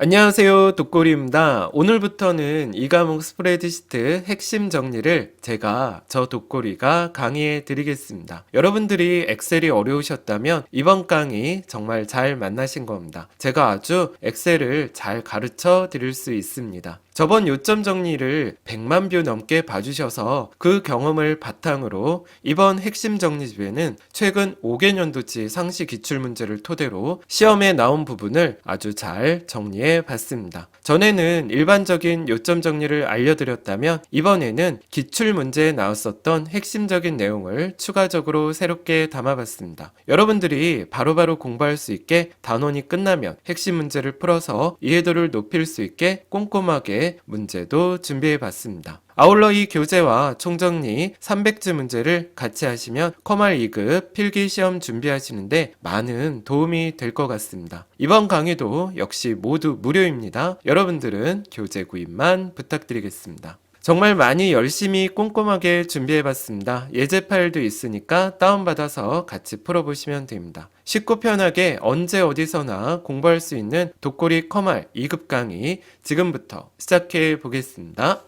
안녕하세요, 독고리입니다. 오늘부터는 이 과목 스프레드시트 핵심 정리를 제가 저 독고리가 강의해 드리겠습니다. 여러분들이 엑셀이 어려우셨다면 이번 강의 정말 잘 만나신 겁니다. 제가 아주 엑셀을 잘 가르쳐 드릴 수 있습니다. 저번 요점 정리를 100만 뷰 넘게 봐주셔서 그 경험을 바탕으로 이번 핵심 정리집에는 최근 5개년도치 상시 기출문제를 토대로 시험에 나온 부분을 아주 잘 정리해 봤습니다. 전에는 일반적인 요점 정리를 알려드렸다면 이번에는 기출문제에 나왔었던 핵심적인 내용을 추가적으로 새롭게 담아봤습니다. 여러분들이 바로바로 공부할 수 있게 단원이 끝나면 핵심 문제를 풀어서 이해도를 높일 수 있게 꼼꼼하게 문제도 준비해 봤습니다. 아울러 이 교재와 총정리 300字문제를 같이 하시면 커말 2급 필기시험 준비하시는데 많은 도움이 될 것 같습니다. 이번 강의도 역시 모두 무료입니다. 여러분들은 교재 구입만 부탁드리겠습니다. 정말 많이 열심히 꼼꼼하게 준비해봤습니다. 예제 파일도 있으니까 다운받아서 같이 풀어보시면 됩니다. 쉽고 편하게 언제 어디서나 공부할 수 있는 독고리 커말 2급 강의 지금부터 시작해 보겠습니다.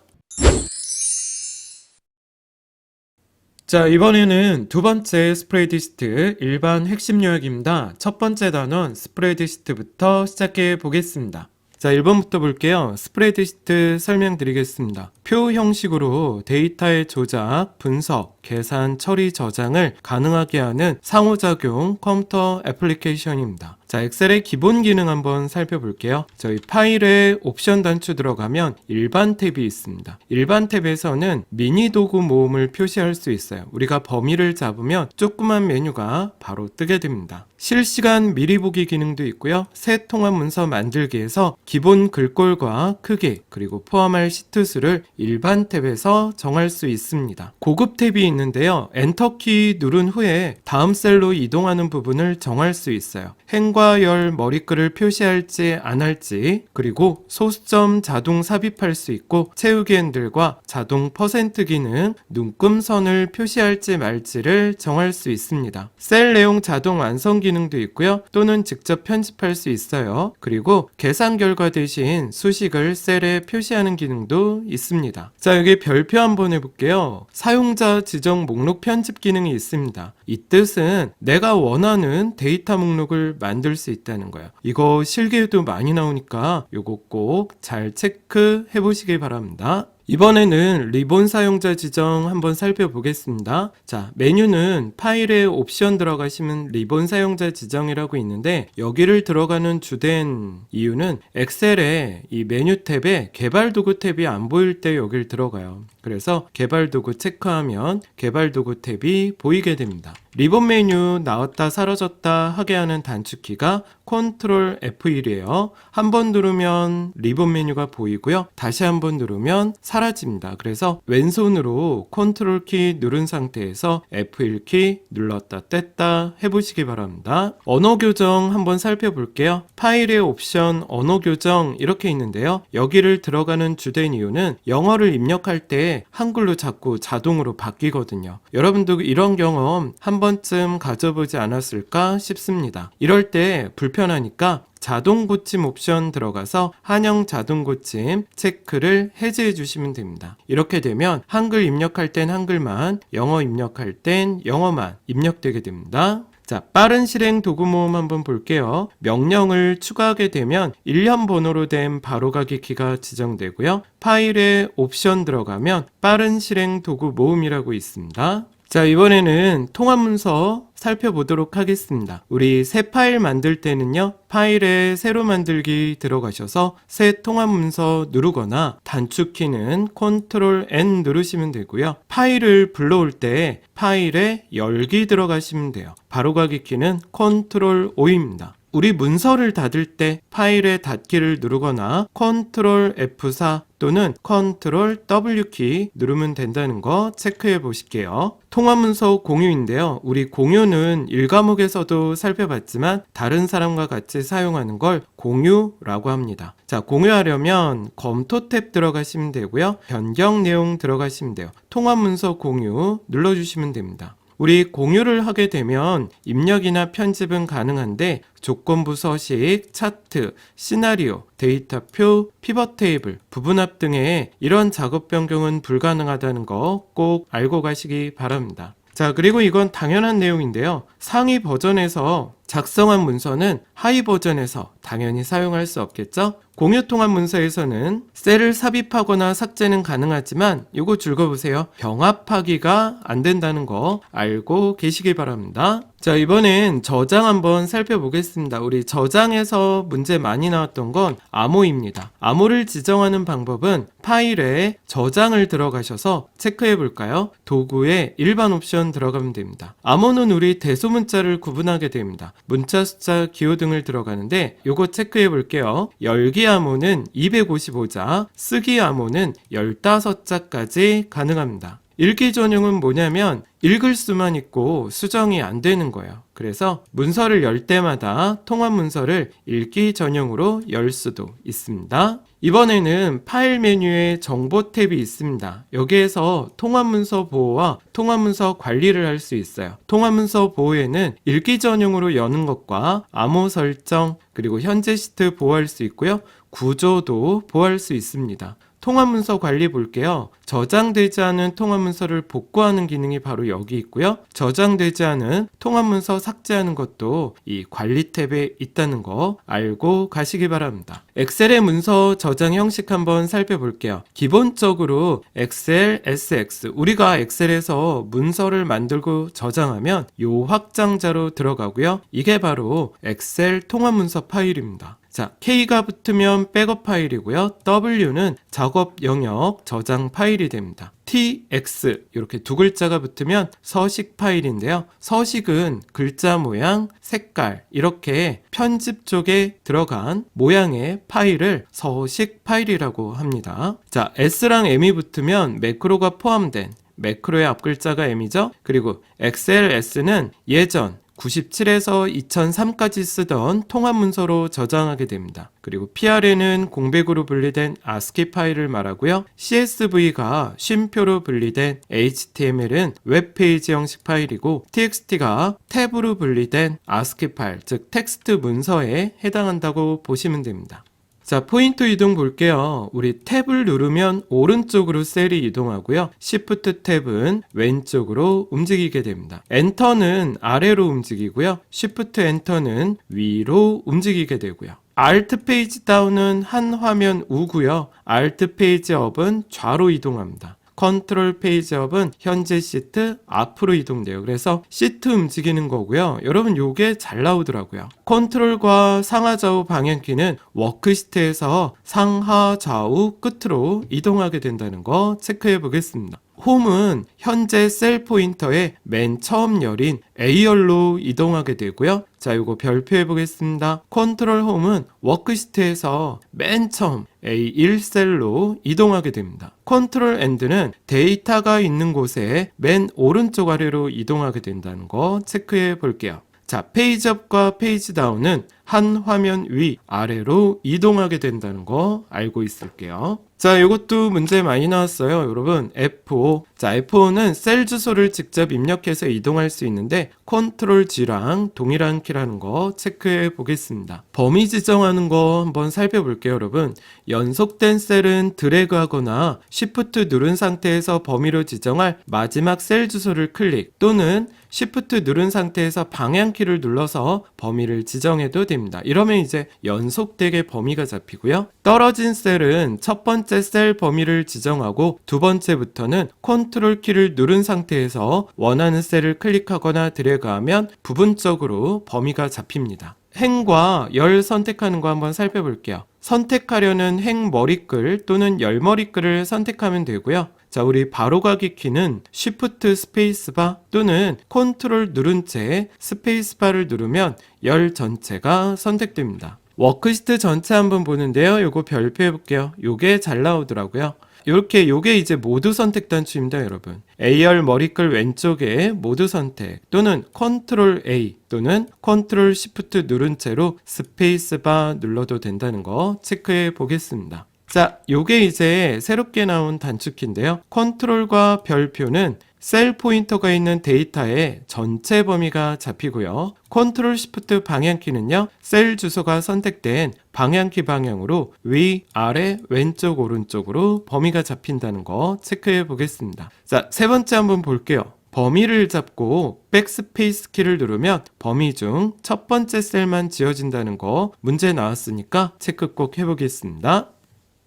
자, 이번에는 두 번째 스프레드시트 일반 핵심 요약입니다. 첫 번째 단원 스프레드시트부터 시작해 보겠습니다. 자, 1번부터 볼게요. 스프레드시트 설명드리겠습니다. 표 형식으로 데이터의 조작, 분석, 계산, 처리, 저장을 가능하게 하는 상호작용 컴퓨터 애플리케이션입니다. 자, 엑셀의 기본 기능 한번 살펴볼게요. 저희 파일에 옵션 단추 들어가면 일반 탭이 있습니다. 일반 탭에서는 미니 도구 모음을 표시할 수 있어요. 우리가 범위를 잡으면 조그만 메뉴가 바로 뜨게 됩니다. 실시간 미리 보기 기능도 있고요. 새 통합 문서 만들기에서 기본 글꼴과 크기 그리고 포함할 시트 수를 일반 탭에서 정할 수 있습니다. 고급 탭이 있는데요. 엔터키 누른 후에 다음 셀로 이동하는 부분을 정할 수 있어요. 행과 열 머리글을 표시할지 안 할지, 그리고 소수점 자동 삽입할 수 있고 채우기 핸들과 자동 퍼센트 기능, 눈금선을 표시할지 말지를 정할 수 있습니다. 셀 내용 자동 완성 기능도 있고요. 또는 직접 편집할 수 있어요. 그리고 계산 결과 대신 수식을 셀에 표시하는 기능도 있습니다. 자, 여기 별표 한번 해볼게요. 사용자 지정 목록 편집 기능이 있습니다. 이 뜻은 내가 원하는 데이터 목록을 만들 수 있다는 거예요. 이거 실기에도 많이 나오니까 이거 꼭 잘 체크해 보시기 바랍니다. 이번에는 리본 사용자 지정 한번 살펴보겠습니다. 자, 메뉴는 파일에 옵션 들어가시면 리본 사용자 지정이라고 있는데 여기를 들어가는 주된 이유는 엑셀에 이 메뉴 탭에 개발 도구 탭이 안 보일 때 여기를 들어가요. 그래서 개발 도구 체크하면 개발 도구 탭이 보이게 됩니다. 리본 메뉴 나왔다 사라졌다 하게 하는 단축키가 컨트롤 F1이에요. 한번 누르면 리본 메뉴가 보이고요. 다시 한번 누르면 사라집니다. 그래서 왼손으로 컨트롤 키 누른 상태에서 F1 키 눌렀다 뗐다 해보시기 바랍니다. 언어 교정 한번 살펴볼게요. 파일의 옵션 언어 교정 이렇게 있는데요. 여기를 들어가는 주된 이유는 영어를 입력할 때 한글로 자꾸 자동으로 바뀌거든요. 여러분도 이런 경험 한 번쯤 가져보지 않았을까 싶습니다. 이럴 때 불편하니까 자동 고침 옵션 들어가서 한영 자동 고침 체크를 해제해 주시면 됩니다. 이렇게 되면 한글 입력할 땐 한글만, 영어 입력할 땐 영어만 입력되게 됩니다. 자, 빠른 실행 도구 모음 한번 볼게요. 명령을 추가하게 되면 일련 번호로 된 바로가기 키가 지정되고요. 파일에 옵션 들어가면 빠른 실행 도구 모음이라고 있습니다. 자, 이번에는 통합 문서 살펴보도록 하겠습니다. 우리 새 파일 만들 때는요, 파일에 새로 만들기 들어가셔서 새 통합 문서 누르거나 단축키는 컨트롤 N 누르시면 되고요. 파일을 불러올 때 파일에 열기 들어가시면 돼요. 바로가기 키는 컨트롤 O입니다. 우리 문서를 닫을 때 파일의 닫기를 누르거나 컨트롤 F4 또는 컨트롤 W키 누르면 된다는 거 체크해 보실게요. 통합문서 공유인데요. 우리 공유는 1과목에서도 살펴봤지만 다른 사람과 같이 사용하는 걸 공유라고 합니다. 자, 공유하려면 검토 탭 들어가시면 되고요. 변경 내용 들어가시면 돼요. 통합문서 공유 눌러주시면 됩니다. 우리 공유를 하게 되면 입력이나 편집은 가능한데 조건부 서식, 차트, 시나리오, 데이터표, 피벗 테이블, 부분합 등의 이런 작업 변경은 불가능하다는 거 꼭 알고 가시기 바랍니다. 자, 그리고 이건 당연한 내용인데요. 상위 버전에서 작성한 문서는 하위 버전에서 당연히 사용할 수 없겠죠? 공유 통합 문서에서는 셀을 삽입하거나 삭제는 가능하지만 이거 읽어보세요. 병합하기가 안 된다는 거 알고 계시기 바랍니다. 자, 이번엔 저장 한번 살펴보겠습니다. 우리 저장에서 문제 많이 나왔던 건 암호입니다. 암호를 지정하는 방법은 파일에 저장을 들어가셔서 체크해 볼까요? 도구에 일반 옵션 들어가면 됩니다. 암호는 우리 대소문자를 구분하게 됩니다. 문자, 숫자, 기호 등을 들어가는데 요거 체크해 볼게요. 열기 암호는 255자, 쓰기 암호는 15자까지 가능합니다. 읽기 전용은 뭐냐면 읽을 수만 있고 수정이 안 되는 거예요. 그래서 문서를 열 때마다 통합 문서를 읽기 전용으로 열 수도 있습니다. 이번에는 파일 메뉴에 정보 탭이 있습니다. 여기에서 통합 문서 보호와 통합 문서 관리를 할 수 있어요. 통합 문서 보호에는 읽기 전용으로 여는 것과 암호 설정, 그리고 현재 시트 보호할 수 있고요. 구조도 보호할 수 있습니다. 통합문서 관리 볼게요. 저장되지 않은 통합문서를 복구하는 기능이 바로 여기 있고요. 저장되지 않은 통합문서 삭제하는 것도 이 관리 탭에 있다는 거 알고 가시기 바랍니다. 엑셀의 문서 저장 형식 한번 살펴볼게요. 기본적으로 엑셀 SX, 우리가 엑셀에서 문서를 만들고 저장하면 요 확장자로 들어가고요. 이게 바로 엑셀 통합문서 파일입니다. 자, K가 붙으면 백업 파일이고요. W는 작업 영역 저장 파일이 됩니다. TX 이렇게 두 글자가 붙으면 서식 파일인데요. 서식은 글자 모양, 색깔 이렇게 편집 쪽에 들어간 모양의 파일을 서식 파일이라고 합니다. 자, S랑 M이 붙으면 매크로가 포함된 매크로의 앞글자가 M이죠. 그리고 XLS는 예전 97에서 2003까지 쓰던 통합 문서로 저장하게 됩니다. 그리고 PRN은 공백으로 분리된 ASCII 파일을 말하고요. CSV가 쉼표로 분리된 HTML은 웹페이지 형식 파일이고 TXT가 탭으로 분리된 ASCII 파일, 즉 텍스트 문서에 해당한다고 보시면 됩니다. 자, 포인트 이동 볼게요. 우리 탭을 누르면 오른쪽으로 셀이 이동하고요. Shift 탭은 왼쪽으로 움직이게 됩니다. 엔터는 아래로 움직이고요. Shift 엔터는 위로 움직이게 되고요. Alt 페이지 다운은 한 화면 우고요. Alt 페이지 업은 좌로 이동합니다. 컨트롤 페이지업은 현재 시트 앞으로 이동돼요. 그래서 시트 움직이는 거고요. 여러분 요게 잘 나오더라고요. 컨트롤과 상하 좌우 방향키는 워크시트에서 상하 좌우 끝으로 이동하게 된다는 거 체크해 보겠습니다. 홈은 현재 셀 포인터의 맨 처음 열인 A열로 이동하게 되고요. 자, 이거 별표해 보겠습니다. 컨트롤 홈은 워크시트에서 맨 처음 A1셀로 이동하게 됩니다. 컨트롤 엔드는 데이터가 있는 곳에 맨 오른쪽 아래로 이동하게 된다는 거 체크해 볼게요. 자, 페이지업과 페이지 다운은 한 화면 위 아래로 이동하게 된다는 거 알고 있을게요. 자, 이것도 문제 많이 나왔어요. 여러분, F5. 자, F5는 셀 주소를 직접 입력해서 이동할 수 있는데 컨트롤 G랑 동일한 키라는 거 체크해 보겠습니다. 범위 지정하는 거 한번 살펴볼게요, 여러분. 연속된 셀은 드래그하거나 Shift 누른 상태에서 범위로 지정할 마지막 셀 주소를 클릭 또는 Shift 누른 상태에서 방향키를 눌러서 범위를 지정해도 됩니다. 이러면 이제 연속되게 범위가 잡히고요. 떨어진 셀은 첫 번째 셀 범위를 지정하고 두 번째부터는 컨트롤 키를 누른 상태에서 원하는 셀을 클릭하거나 드래그하면 부분적으로 범위가 잡힙니다. 행과 열 선택하는 거 한번 살펴볼게요. 선택하려는 행 머리글 또는 열 머리글을 선택하면 되고요. 자, 우리 바로가기 키는 Shift 스페이스바 또는 컨트롤 누른 채 스페이스바를 누르면 열 전체가 선택됩니다. 워크시트 전체 한번 보는데요. 요거 별표해 볼게요. 요게 잘 나오더라고요. 요게 이제 모두 선택 단추입니다, 여러분. A열 머리글 왼쪽에 모두 선택 또는 컨트롤 A 또는 컨트롤 Shift 누른 채로 스페이스바 눌러도 된다는 거 체크해 보겠습니다. 자, 요게 이제 새롭게 나온 단축키인데요. 컨트롤과 별표는 셀 포인터가 있는 데이터의 전체 범위가 잡히고요. 컨트롤 시프트 방향키는요, 셀 주소가 선택된 방향키 방향으로 위, 아래, 왼쪽, 오른쪽으로 범위가 잡힌다는 거 체크해 보겠습니다. 자, 세 번째 한번 볼게요. 범위를 잡고 백스페이스 키를 누르면 범위 중 첫 번째 셀만 지워진다는 거 문제 나왔으니까 체크 꼭 해보겠습니다.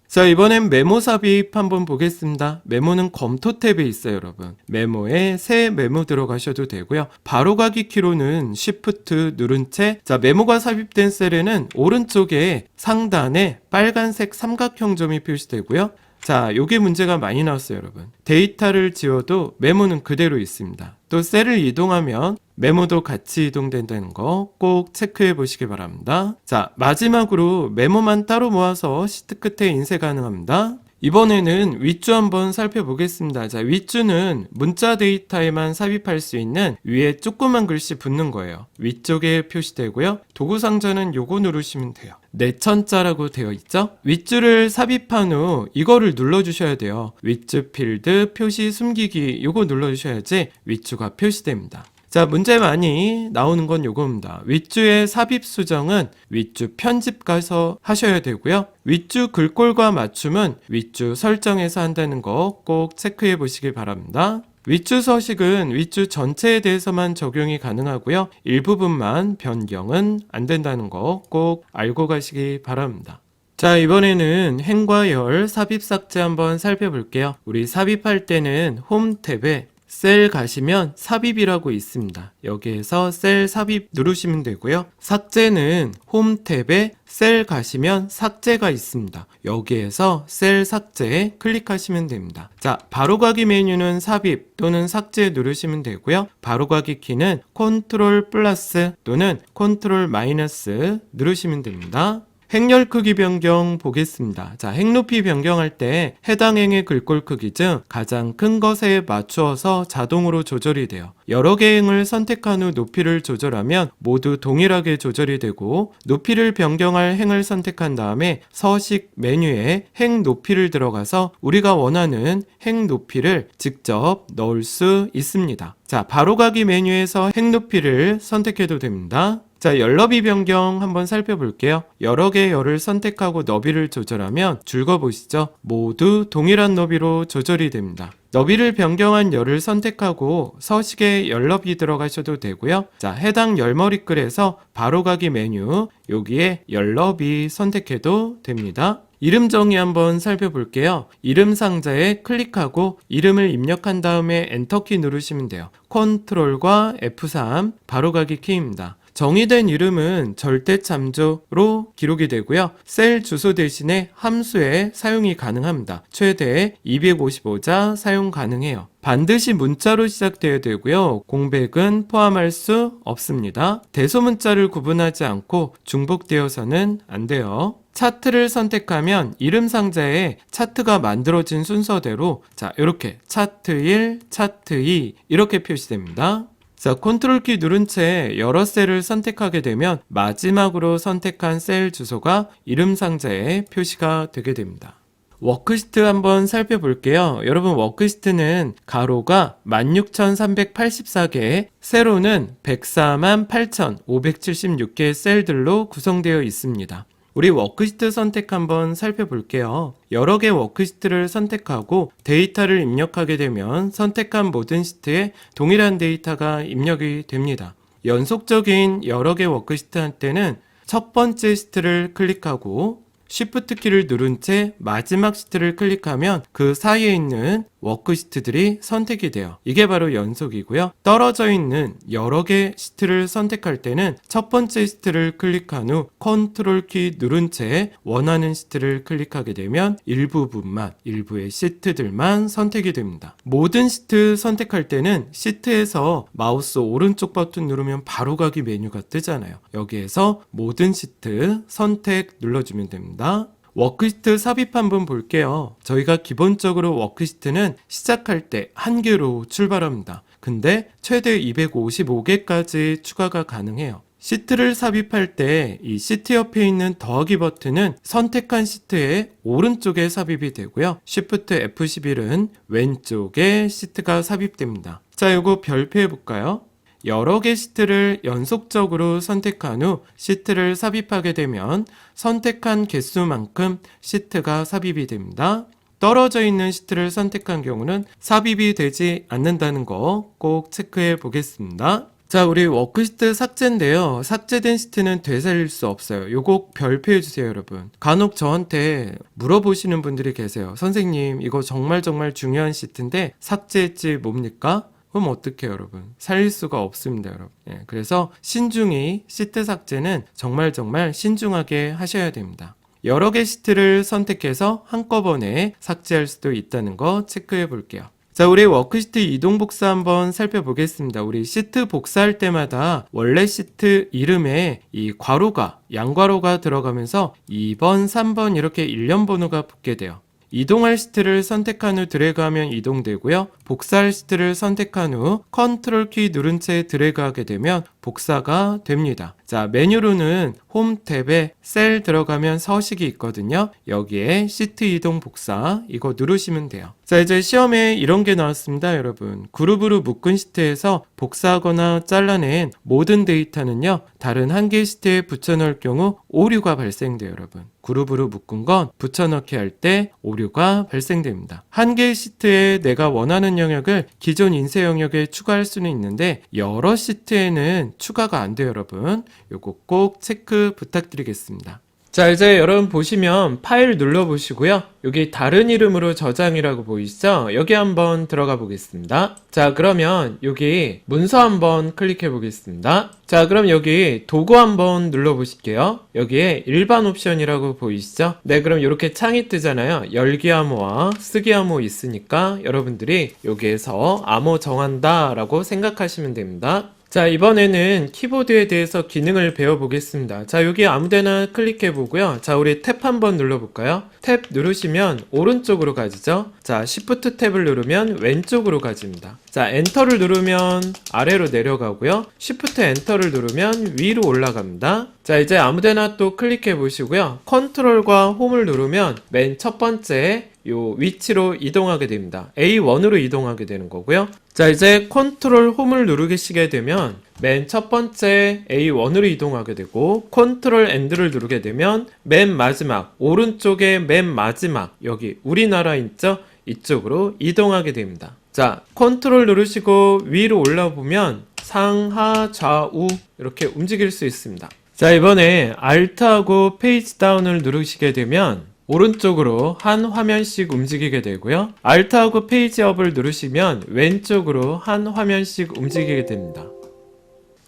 자, 이번엔 메모 삽입 한번 보겠습니다. 메모는 검토 탭에 있어요, 여러분. 메모에 새 메모 들어가셔도 되고요. 바로가기 키로는 Shift 누른 채, 자, 메모가 삽입된 셀에는 오른쪽에 상단에 빨간색 삼각형 점이 표시되고요. 자, 요게 문제가 많이 나왔어요, 여러분. 데이터를 지워도 메모는 그대로 있습니다. 또 셀을 이동하면 메모도 같이 이동된다는 거 꼭 체크해 보시기 바랍니다. 자, 마지막으로 메모만 따로 모아서 시트 끝에 인쇄 가능합니다. 이번에는 윗줄 한번 살펴보겠습니다. 자, 윗줄은 문자 데이터에만 삽입할 수 있는 위에 조그만 글씨 붙는 거예요. 위쪽에 표시되고요. 도구 상자는 요거 누르시면 돼요. 내천자라고 되어 있죠? 윗줄을 삽입한 후 이거를 눌러주셔야 돼요. 윗줄 필드 표시 숨기기 요거 눌러주셔야지 윗줄가 표시됩니다. 자, 문제 많이 나오는 건 요겁니다. 윗줄의 삽입 수정은 윗줄 편집 가서 하셔야 되고요. 윗줄 글꼴과 맞춤은 윗줄 설정에서 한다는 거 꼭 체크해 보시기 바랍니다. 윗줄 서식은 윗줄 전체에 대해서만 적용이 가능하고요. 일부분만 변경은 안 된다는 거 꼭 알고 가시기 바랍니다. 자, 이번에는 행과 열 삽입 삭제 한번 살펴볼게요. 우리 삽입할 때는 홈 탭에 셀 가시면 삽입이라고 있습니다. 여기에서 셀 삽입 누르시면 되고요. 삭제는 홈 탭에 셀 가시면 삭제가 있습니다. 여기에서 셀 삭제 클릭하시면 됩니다. 자, 바로가기 메뉴는 삽입 또는 삭제 누르시면 되고요. 바로가기 키는 컨트롤 플러스 또는 컨트롤 마이너스 누르시면 됩니다. 행렬 크기 변경 보겠습니다. 자, 행 높이 변경할 때 해당 행의 글꼴 크기 중 가장 큰 것에 맞추어서 자동으로 조절이 돼요. 여러 개의 행을 선택한 후 높이를 조절하면 모두 동일하게 조절이 되고, 높이를 변경할 행을 선택한 다음에 서식 메뉴에 행 높이를 들어가서 우리가 원하는 행 높이를 직접 넣을 수 있습니다. 자, 바로가기 메뉴에서 행 높이를 선택해도 됩니다. 자, 열너비 변경 한번 살펴볼게요. 여러 개의 열을 선택하고 너비를 조절하면 줄거 보시죠? 모두 동일한 너비로 조절이 됩니다. 너비를 변경한 열을 선택하고 서식에 열너비 들어가셔도 되고요. 자, 해당 열머리글에서 바로가기 메뉴 여기에 열너비 선택해도 됩니다. 이름 정의 한번 살펴볼게요. 이름 상자에 클릭하고 이름을 입력한 다음에 엔터키 누르시면 돼요. 컨트롤과 F3 바로가기 키입니다. 정의된 이름은 절대 참조로 기록이 되고요. 셀 주소 대신에 함수에 사용이 가능합니다. 최대 255자 사용 가능해요. 반드시 문자로 시작되어야 되고요. 공백은 포함할 수 없습니다. 대소문자를 구분하지 않고 중복되어서는 안 돼요. 차트를 선택하면 이름 상자에 차트가 만들어진 순서대로 자, 이렇게 차트 1, 차트 2 이렇게 표시됩니다. 자, 컨트롤 키 누른 채 여러 셀을 선택하게 되면 마지막으로 선택한 셀 주소가 이름 상자에 표시가 되게 됩니다. 워크시트 한번 살펴볼게요. 여러분, 워크시트는 가로가 16,384개, 세로는 104,8,576개의 셀들로 구성되어 있습니다. 우리 워크시트 선택 한번 살펴볼게요. 여러 개 워크시트를 선택하고 데이터를 입력하게 되면 선택한 모든 시트에 동일한 데이터가 입력이 됩니다. 연속적인 여러 개 워크시트 할 때는 첫 번째 시트를 클릭하고 Shift 키를 누른 채 마지막 시트를 클릭하면 그 사이에 있는 워크시트들이 선택이 돼요. 이게 바로 연속이고요. 떨어져 있는 여러 개 시트를 선택할 때는 첫 번째 시트를 클릭한 후 컨트롤 키 누른 채 원하는 시트를 클릭하게 되면 일부분만, 일부의 시트들만 선택이 됩니다. 모든 시트 선택할 때는 시트에서 마우스 오른쪽 버튼 누르면 바로가기 메뉴가 뜨잖아요. 여기에서 모든 시트 선택 눌러주면 됩니다. 워크시트 삽입 한번 볼게요. 저희가 기본적으로 워크시트는 시작할 때 한 개로 출발합니다. 근데 최대 255개까지 추가가 가능해요. 시트를 삽입할 때 이 시트 옆에 있는 더하기 버튼은 선택한 시트의 오른쪽에 삽입이 되고요. Shift F11은 왼쪽에 시트가 삽입됩니다. 자, 요거 별표해 볼까요? 여러 개 시트를 연속적으로 선택한 후 시트를 삽입하게 되면 선택한 개수만큼 시트가 삽입이 됩니다. 떨어져 있는 시트를 선택한 경우는 삽입이 되지 않는다는 거 꼭 체크해 보겠습니다. 자, 우리 워크시트 삭제인데요. 삭제된 시트는 되살릴 수 없어요. 요거 별표해 주세요, 여러분. 간혹 저한테 물어보시는 분들이 계세요. 선생님, 이거 정말 중요한 시트인데 삭제했지 뭡니까? 그럼 어떡해요, 여러분? 살릴 수가 없습니다, 여러분. 예, 그래서 신중히 시트 삭제는 정말 신중하게 하셔야 됩니다. 여러 개 시트를 선택해서 한꺼번에 삭제할 수도 있다는 거 체크해 볼게요. 자, 우리 워크시트 이동 복사 한번 살펴보겠습니다. 우리 시트 복사할 때마다 원래 시트 이름에 이 괄호가, 양괄호가 들어가면서 2번, 3번 이렇게 일련 번호가 붙게 돼요. 이동할 시트를 선택한 후 드래그하면 이동되고요. 복사할 시트를 선택한 후 컨트롤 키 누른 채 드래그하게 되면 복사가 됩니다. 자, 메뉴로는 홈 탭에 셀 들어가면 서식이 있거든요. 여기에 시트 이동 복사 이거 누르시면 돼요. 자, 이제 시험에 이런 게 나왔습니다, 여러분. 그룹으로 묶은 시트에서 복사하거나 잘라낸 모든 데이터는요, 다른 한 개의 시트에 붙여넣을 경우 오류가 발생돼요, 여러분. 그룹으로 묶은 건 붙여넣기 할 때 오류가 발생됩니다. 한 개의 시트에 내가 원하는 영역을 기존 인쇄 영역에 추가할 수는 있는데 여러 시트에는 추가가 안 돼요, 여러분. 요거 꼭 체크 부탁드리겠습니다. 자, 이제 여러분 보시면 파일 눌러보시고요. 여기 다른 이름으로 저장이라고 보이시죠? 여기 한번 들어가 보겠습니다. 자, 그러면 여기 문서 한번 클릭해 보겠습니다. 자, 그럼 여기 도구 한번 눌러보실게요. 여기에 일반 옵션이라고 보이시죠? 네, 그럼 이렇게 창이 뜨잖아요. 열기 암호와 쓰기 암호 있으니까 여러분들이 여기에서 암호 정한다 라고 생각하시면 됩니다. 자, 이번에는 키보드에 대해서 기능을 배워보겠습니다. 자, 여기 아무데나 클릭해 보고요. 자, 우리 탭 한번 눌러볼까요? 탭 누르시면 오른쪽으로 가지죠. 자, Shift 탭을 누르면 왼쪽으로 가집니다. 자, 엔터를 누르면 아래로 내려가고요. Shift 엔터를 누르면 위로 올라갑니다. 자, 이제 아무데나 또 클릭해 보시고요. 컨트롤과 홈을 누르면 맨 첫 번째 요 위치로 이동하게 됩니다. A1으로 이동하게 되는 거고요. 자, 이제 컨트롤 홈을 누르시게 되면 맨 첫 번째 A1으로 이동하게 되고 컨트롤 엔드를 누르게 되면 맨 마지막 오른쪽에 맨 마지막 여기 우리나라 있죠? 이쪽으로 이동하게 됩니다. 자, 컨트롤 누르시고 위로 올라보면 상하 좌우 이렇게 움직일 수 있습니다. 자, 이번에 Alt하고 페이지 다운을 누르시게 되면 오른쪽으로 한 화면씩 움직이게 되고요. Alt하고 페이지 업을 누르시면 왼쪽으로 한 화면씩 움직이게 됩니다.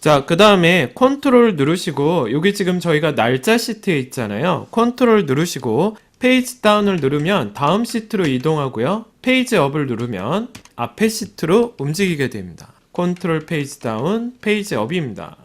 자, 그 다음에 컨트롤 누르시고 여기 지금 저희가 날짜 시트에 있잖아요. 컨트롤 누르시고 페이지 다운을 누르면 다음 시트로 이동하고요. 페이지 업을 누르면 앞에 시트로 움직이게 됩니다. 컨트롤 페이지 다운, 페이지 업입니다.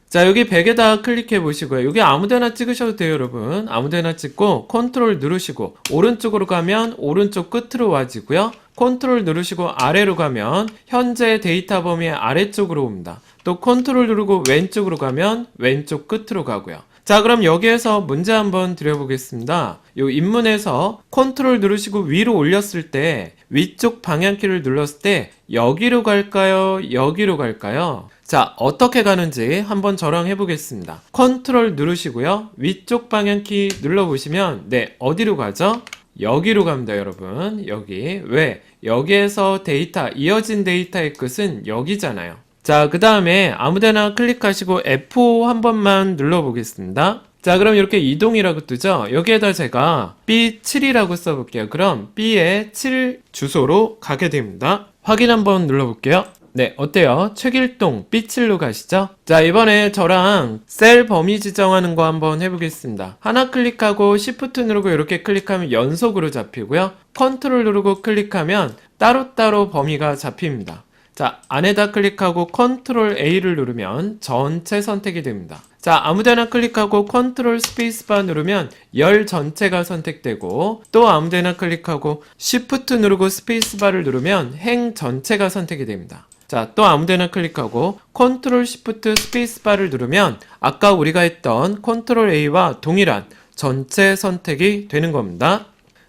자, 여기 백에다 클릭해 보시고요. 여기 아무데나 찍으셔도 돼요, 여러분. 아무데나 찍고 컨트롤 누르시고 오른쪽으로 가면 오른쪽 끝으로 와지고요. 컨트롤 누르시고 아래로 가면 현재 데이터 범위의 아래쪽으로 옵니다. 또 컨트롤 누르고 왼쪽으로 가면 왼쪽 끝으로 가고요. 자, 그럼 여기에서 문제 한번 드려보겠습니다. 요 입문에서 컨트롤 누르시고 위로 올렸을 때 위쪽 방향키를 눌렀을 때 여기로 갈까요? 여기로 갈까요? 자, 어떻게 가는지 한번 저랑 해보겠습니다. 컨트롤 누르시고요. 위쪽 방향키 눌러보시면 네, 어디로 가죠? 여기로 갑니다, 여러분. 여기. 왜? 여기에서 데이터, 이어진 데이터의 끝은 여기잖아요. 자, 그 다음에 아무데나 클릭하시고 F5 한 번만 눌러보겠습니다. 자, 그럼 이렇게 이동이라고 뜨죠? 여기에다 제가 B7이라고 써볼게요. 그럼 B의 7 주소로 가게 됩니다. 확인 한번 눌러볼게요. 네, 어때요? 최길동 B7로 가시죠? 자, 이번에 저랑 셀 범위 지정하는 거 한번 해보겠습니다. 하나 클릭하고 Shift 누르고 이렇게 클릭하면 연속으로 잡히고요. 컨트롤 누르고 클릭하면 따로따로 범위가 잡힙니다. 자, 안에다 클릭하고 컨트롤 A를 누르면 전체 선택이 됩니다. 자, 아무데나 클릭하고 컨트롤 스페이스바 누르면 열 전체가 선택되고 또 아무데나 클릭하고 Shift 누르고 스페이스바를 누르면 행 전체가 선택이 됩니다. 자, 또 아무데나 클릭하고 컨트롤 시프트 스페이스바를 누르면 아까 우리가 했던 컨트롤 A와 동일한 전체 선택이 되는 겁니다.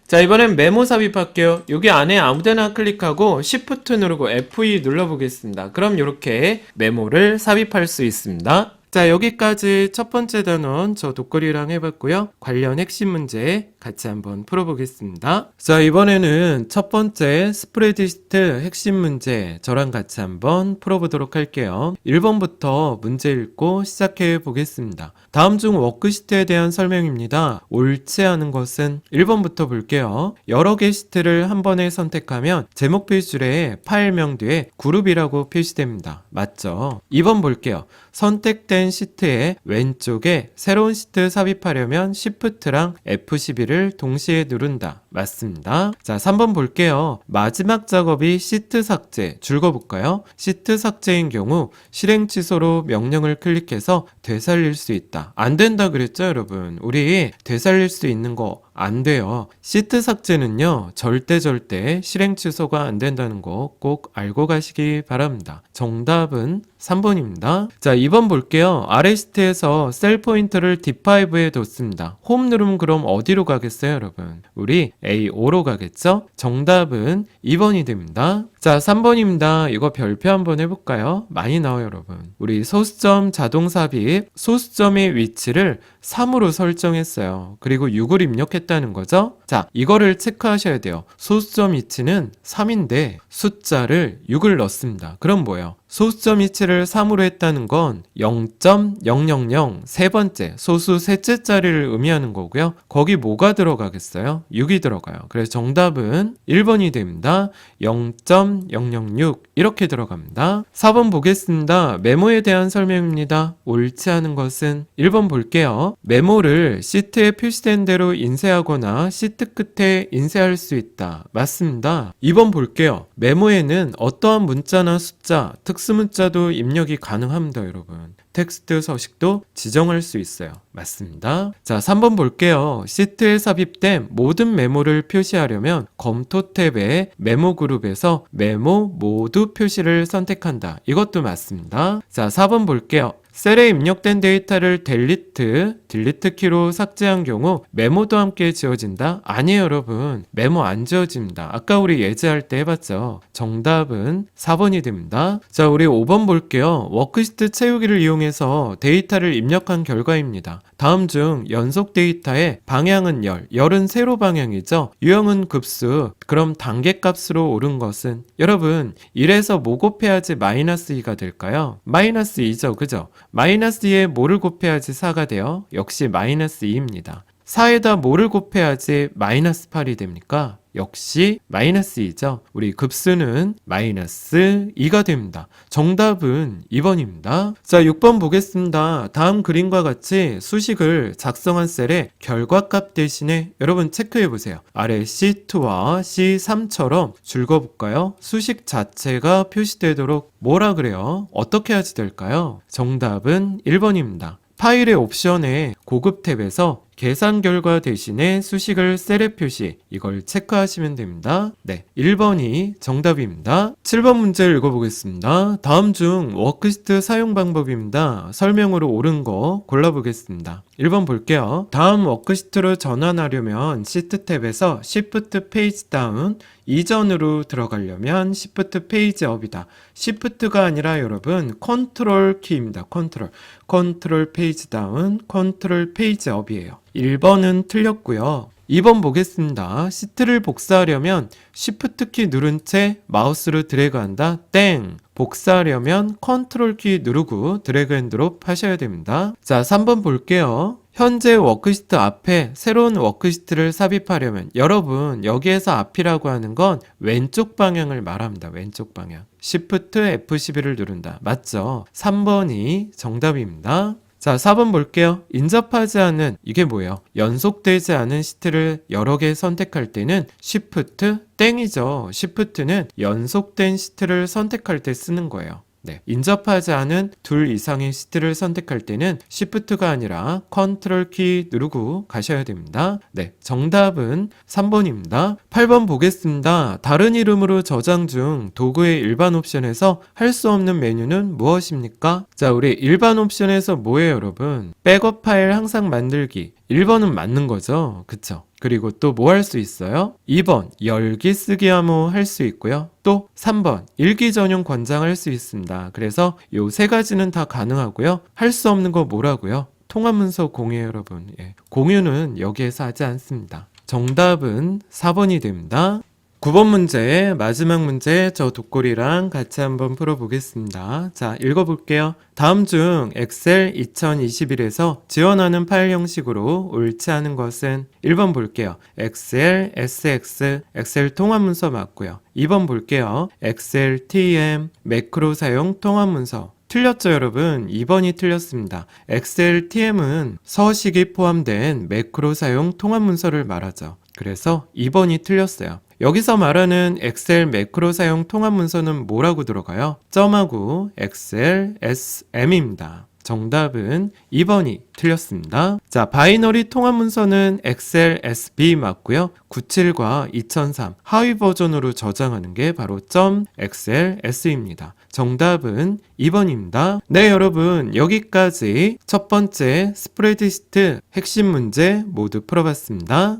자, 이번엔 메모 삽입할게요. 여기 안에 아무데나 클릭하고 Shift 누르고 F2 눌러보겠습니다. 그럼 이렇게 메모를 삽입할 수 있습니다. 자, 여기까지 첫 번째 단원 저 독거리랑 해봤고요. 관련 핵심 문제 같이 한번 풀어보겠습니다. 자, 이번에는 첫 번째 스프레드시트 핵심 문제 저랑 같이 한번 풀어보도록 할게요. 1번부터 문제 읽고 시작해 보겠습니다. 다음 중 워크시트에 대한 설명입니다. 옳지 않은 것은 1번부터 볼게요. 여러 개 시트를 한 번에 선택하면 제목 표시줄에 파일명 뒤에 그룹이라고 표시됩니다. 맞죠? 2번 볼게요. 선택된 시트의 왼쪽에 새로운 시트 삽입하려면 Shift랑 F12를 동시에 누른다. 맞습니다. 자, 3번 볼게요. 마지막 작업이 시트 삭제. 줄거볼까요? 시트 삭제인 경우 실행 취소로 명령을 클릭해서 되살릴 수 있다. 안 된다 그랬죠, 여러분? 우리 되살릴 수 있는 거 안 돼요. 시트 삭제는요, 절대 실행 취소가 안 된다는 거 꼭 알고 가시기 바랍니다. 정답은 3번입니다. 자, 2번 볼게요. 아래 시트에서 셀 포인터를 D5에 뒀습니다. 홈 누르면 그럼 어디로 가겠어요, 여러분? 우리 A5로 가겠죠? 정답은 2번이 됩니다. 자, 3번입니다. 이거 별표 한번 해볼까요? 많이 나와요, 여러분. 우리 소수점 자동 삽입, 소수점의 위치를 3으로 설정했어요. 그리고 6을 입력했다는 거죠? 자, 이거를 체크하셔야 돼요. 소수점 위치는 3인데 숫자를 6을 넣습니다. 그럼 뭐예요? 소수점 위치를 3으로 했다는 건 0.000 세 번째 소수 셋째 자리를 의미하는 거고요. 거기 뭐가 들어가겠어요? 6이 들어가요. 그래서 정답은 1번이 됩니다. 0.006 이렇게 들어갑니다. 4번 보겠습니다. 메모에 대한 설명입니다. 옳지 않은 것은 1번 볼게요. 메모를 시트에 표시된 대로 인쇄하거나 시트 끝에 인쇄할 수 있다. 맞습니다. 2번 볼게요. 메모에는 어떠한 문자나 숫자, 특수 문자도 입력이 가능합니다, 여러분. 텍스트 서식도 지정할 수 있어요. 맞습니다. 자, 3번 볼게요. 시트에 삽입된 모든 메모를 표시하려면 검토 탭의 메모 그룹에서 메모 모두 표시를 선택한다. 이것도 맞습니다. 자, 4번 볼게요. 셀에 입력된 데이터를 딜리트 키로 삭제한 경우 메모도 함께 지워진다? 아니에요, 여러분. 메모 안 지워집니다. 아까 우리 예제할 때 해봤죠. 정답은 4번이 됩니다. 자, 우리 5번 볼게요. 워크시트 채우기를 이용해서 데이터를 입력한 결과입니다. 다음 중 연속 데이터의 방향은 열은 세로 방향이죠. 유형은 급수. 그럼 단계값으로 오른 것은 여러분 1에서 뭐 곱해야지 마이너스 2가 될까요? 마이너스 2죠, 그죠? 마이너스 2에 뭐를 곱해야지 4가 돼요? 역시 마이너스 2입니다. 4에다 뭐를 곱해야지 마이너스 8이 됩니까? 역시 마이너스 2죠. 우리 급수는 마이너스 2가 됩니다. 정답은 2번입니다. 자, 6번 보겠습니다. 다음 그림과 같이 수식을 작성한 셀에 결과값 대신에 여러분 체크해 보세요. 아래 C2와 C3처럼 줄거볼까요? 수식 자체가 표시되도록 뭐라 그래요? 어떻게 하지 될까요? 정답은 1번입니다. 파일의 옵션에 고급 탭에서 계산 결과 대신에 수식을 셀에 표시, 이걸 체크하시면 됩니다. 네, 1번이 정답입니다. 7번 문제 읽어보겠습니다. 다음 중 워크시트 사용 방법입니다. 설명으로 옳은 거 골라보겠습니다. 1번 볼게요. 다음 워크시트로 전환하려면 시트 탭에서 Shift 페이지 다운, 이전으로 들어가려면 Shift 페이지 업이다. Shift가 아니라 여러분 컨트롤 키입니다. 컨트롤 페이지 다운, 컨트롤 페이지 업이에요. 1번은 틀렸고요. 2번 보겠습니다. 시트를 복사하려면 Shift 키 누른 채 마우스로 드래그한다. 땡! 복사하려면 컨트롤 키 누르고 드래그 앤 드롭 하셔야 됩니다. 자, 3번 볼게요. 현재 워크시트 앞에 새로운 워크시트를 삽입하려면 여러분 여기에서 앞이라고 하는 건 왼쪽 방향을 말합니다. 왼쪽 방향. Shift F12를 누른다. 맞죠? 3번이 정답입니다. 자, 4번 볼게요. 인접하지 않은, 이게 뭐예요? 연속되지 않은 시트를 여러 개 선택할 때는 Shift 땡이죠. Shift는 연속된 시트를 선택할 때 쓰는 거예요. 네, 인접하지 않은 둘 이상의 시트를 선택할 때는 Shift가 아니라 컨트롤 키 누르고 가셔야 됩니다. 네, 정답은 3번입니다. 8번 보겠습니다. 다른 이름으로 저장 중 도구의 일반 옵션에서 할 수 없는 메뉴는 무엇입니까? 자, 우리 일반 옵션에서 뭐예요, 여러분? 백업 파일 항상 만들기. 1번은 맞는 거죠. 그쵸? 그리고 또 뭐 할 수 있어요? 2번 열기 쓰기 암호 할 수 있고요. 또 3번 일기 전용 권장 할 수 있습니다. 그래서 요 세 가지는 다 가능하고요. 할 수 없는 거 뭐라고요? 통합 문서 공유 여러분. 예. 공유는 여기에서 하지 않습니다. 정답은 4번이 됩니다. 9번 문제, 마지막 문제 저 독골이랑 같이 한번 풀어보겠습니다. 자, 읽어볼게요. 다음 중 엑셀 2021에서 지원하는 파일 형식으로 옳지 않은 것은 1번 볼게요. 엑셀 SX, 엑셀 통합 문서 맞고요. 2번 볼게요. 엑셀 TM, 매크로 사용 통합 문서. 틀렸죠, 여러분? 2번이 틀렸습니다. 엑셀 TM은 서식이 포함된 매크로 사용 통합 문서를 말하죠. 그래서 2번이 틀렸어요. 여기서 말하는 엑셀 매크로 사용 통합 문서는 뭐라고 들어가요? 점하고 엑셀 SM입니다. 정답은 2번이 틀렸습니다. 자, 바이너리 통합 문서는 엑셀 SB 맞고요. 97과 2003 하위 버전으로 저장하는 게 바로 .xls입니다. 정답은 2번입니다. 네, 여러분 여기까지 첫 번째 스프레드시트 핵심 문제 모두 풀어봤습니다.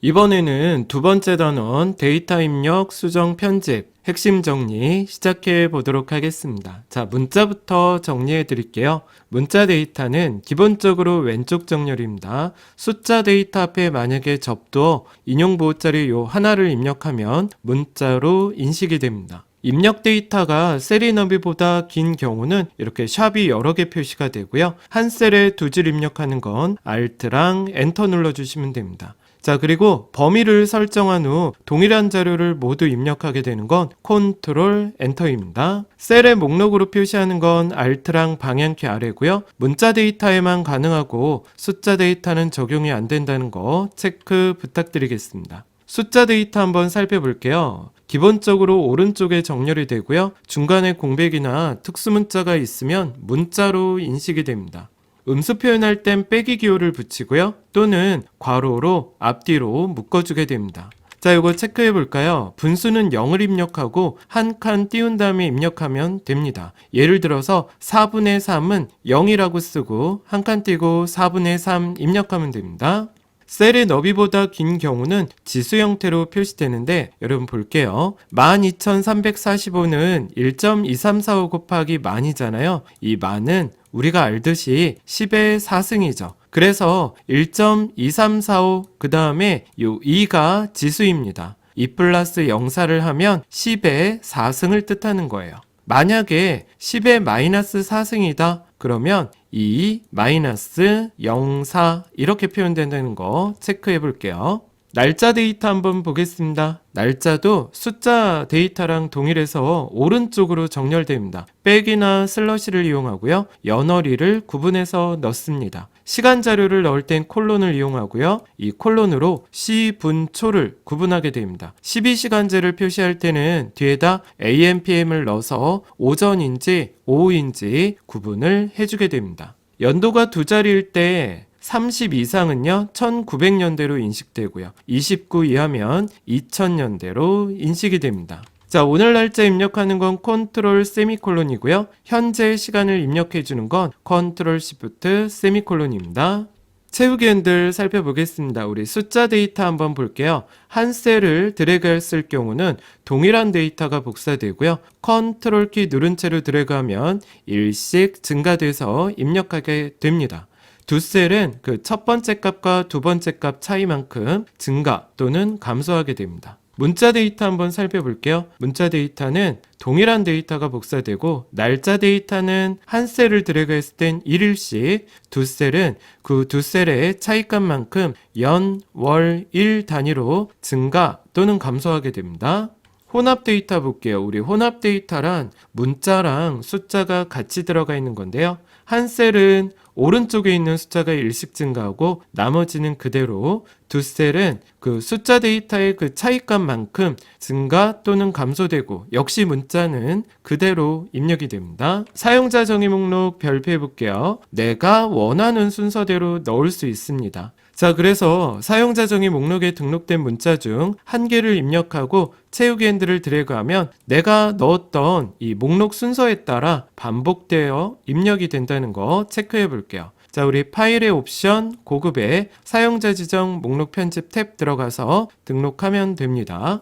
이번에는 두 번째 단원 데이터 입력, 수정, 편집, 핵심 정리 시작해 보도록 하겠습니다. 자, 문자부터 정리해 드릴게요. 문자 데이터는 기본적으로 왼쪽 정렬입니다. 숫자 데이터 앞에 만약에 접두어 인용보호자리 요 하나를 입력하면 문자로 인식이 됩니다. 입력 데이터가 셀이 너비보다 긴 경우는 이렇게 샵이 여러 개 표시가 되고요. 한 셀에 두 줄 입력하는 건 Alt랑 엔터 눌러주시면 됩니다. 자, 그리고 범위를 설정한 후 동일한 자료를 모두 입력하게 되는 건 컨트롤 엔터입니다. 셀의 목록으로 표시하는 건 Alt랑 방향키 아래고요. 문자 데이터에만 가능하고 숫자 데이터는 적용이 안 된다는 거 체크 부탁드리겠습니다. 숫자 데이터 한번 살펴볼게요. 기본적으로 오른쪽에 정렬이 되고요. 중간에 공백이나 특수문자가 있으면 문자로 인식이 됩니다. 음수 표현할 땐 빼기 기호를 붙이고요. 또는 괄호로 앞뒤로 묶어주게 됩니다. 자, 이거 체크해 볼까요? 분수는 0을 입력하고 한 칸 띄운 다음에 입력하면 됩니다. 예를 들어서 4분의 3은 0이라고 쓰고 한 칸 띄고 4분의 3 입력하면 됩니다. 셀의 너비보다 긴 경우는 지수 형태로 표시되는데 여러분 볼게요. 12345는 1.2345 곱하기 만이잖아요. 이 만은 우리가 알듯이 10의 4승이죠. 그래서 1.2345 그 다음에 요 2가 지수입니다. 2 플러스 0사를 하면 10의 4승을 뜻하는 거예요. 만약에 10의 마이너스 4승이다 그러면 2 마이너스 04 이렇게 표현된다는 거 체크해 볼게요. 날짜 데이터 한번 보겠습니다. 날짜도 숫자 데이터랑 동일해서 오른쪽으로 정렬됩니다. 백이나 슬러시를 이용하고요. 연월일을 구분해서 넣습니다. 시간 자료를 넣을 땐 콜론을 이용하고요. 이 콜론으로 시분초를 구분하게 됩니다. 12시간제를 표시할 때는 뒤에다 AM, PM을 넣어서 오전인지 오후인지 구분을 해주게 됩니다. 연도가 두 자리일 때 30 이상은요 1900년대로 인식되고요. 29 이하면 2000년대로 인식이 됩니다. 자, 오늘 날짜 입력하는 건 컨트롤 세미콜론이고요. 현재 시간을 입력해 주는 건 컨트롤 시프트 세미콜론입니다. 채우기 핸들 살펴보겠습니다. 우리 숫자 데이터 한번 볼게요. 한 셀을 드래그했을 경우는 동일한 데이터가 복사되고요. 컨트롤 키 누른 채로 드래그하면 일씩 증가돼서 입력하게 됩니다. 두 셀은 그 첫 번째 값과 두 번째 값 차이만큼 증가 또는 감소하게 됩니다. 문자 데이터 한번 살펴볼게요. 문자 데이터는 동일한 데이터가 복사되고 날짜 데이터는 한 셀을 드래그했을 땐 1일씩, 두 셀은 그 두 셀의 차이값만큼 연, 월, 일 단위로 증가 또는 감소하게 됩니다. 혼합 데이터 볼게요. 우리 혼합 데이터란 문자랑 숫자가 같이 들어가 있는 건데요. 한 셀은 오른쪽에 있는 숫자가 일씩 증가하고 나머지는 그대로, 두 셀은 그 숫자 데이터의 그 차이값만큼 증가 또는 감소되고, 역시 문자는 그대로 입력이 됩니다. 사용자 정의 목록 별표해 볼게요. 내가 원하는 순서대로 넣을 수 있습니다. 자, 그래서 사용자 정의 목록에 등록된 문자 중 한 개를 입력하고 채우기 핸들을 드래그하면 내가 넣었던 이 목록 순서에 따라 반복되어 입력이 된다는 거 체크해 볼게요. 자, 우리 파일의 옵션, 고급에 사용자 지정 목록 편집 탭 들어가서 등록하면 됩니다.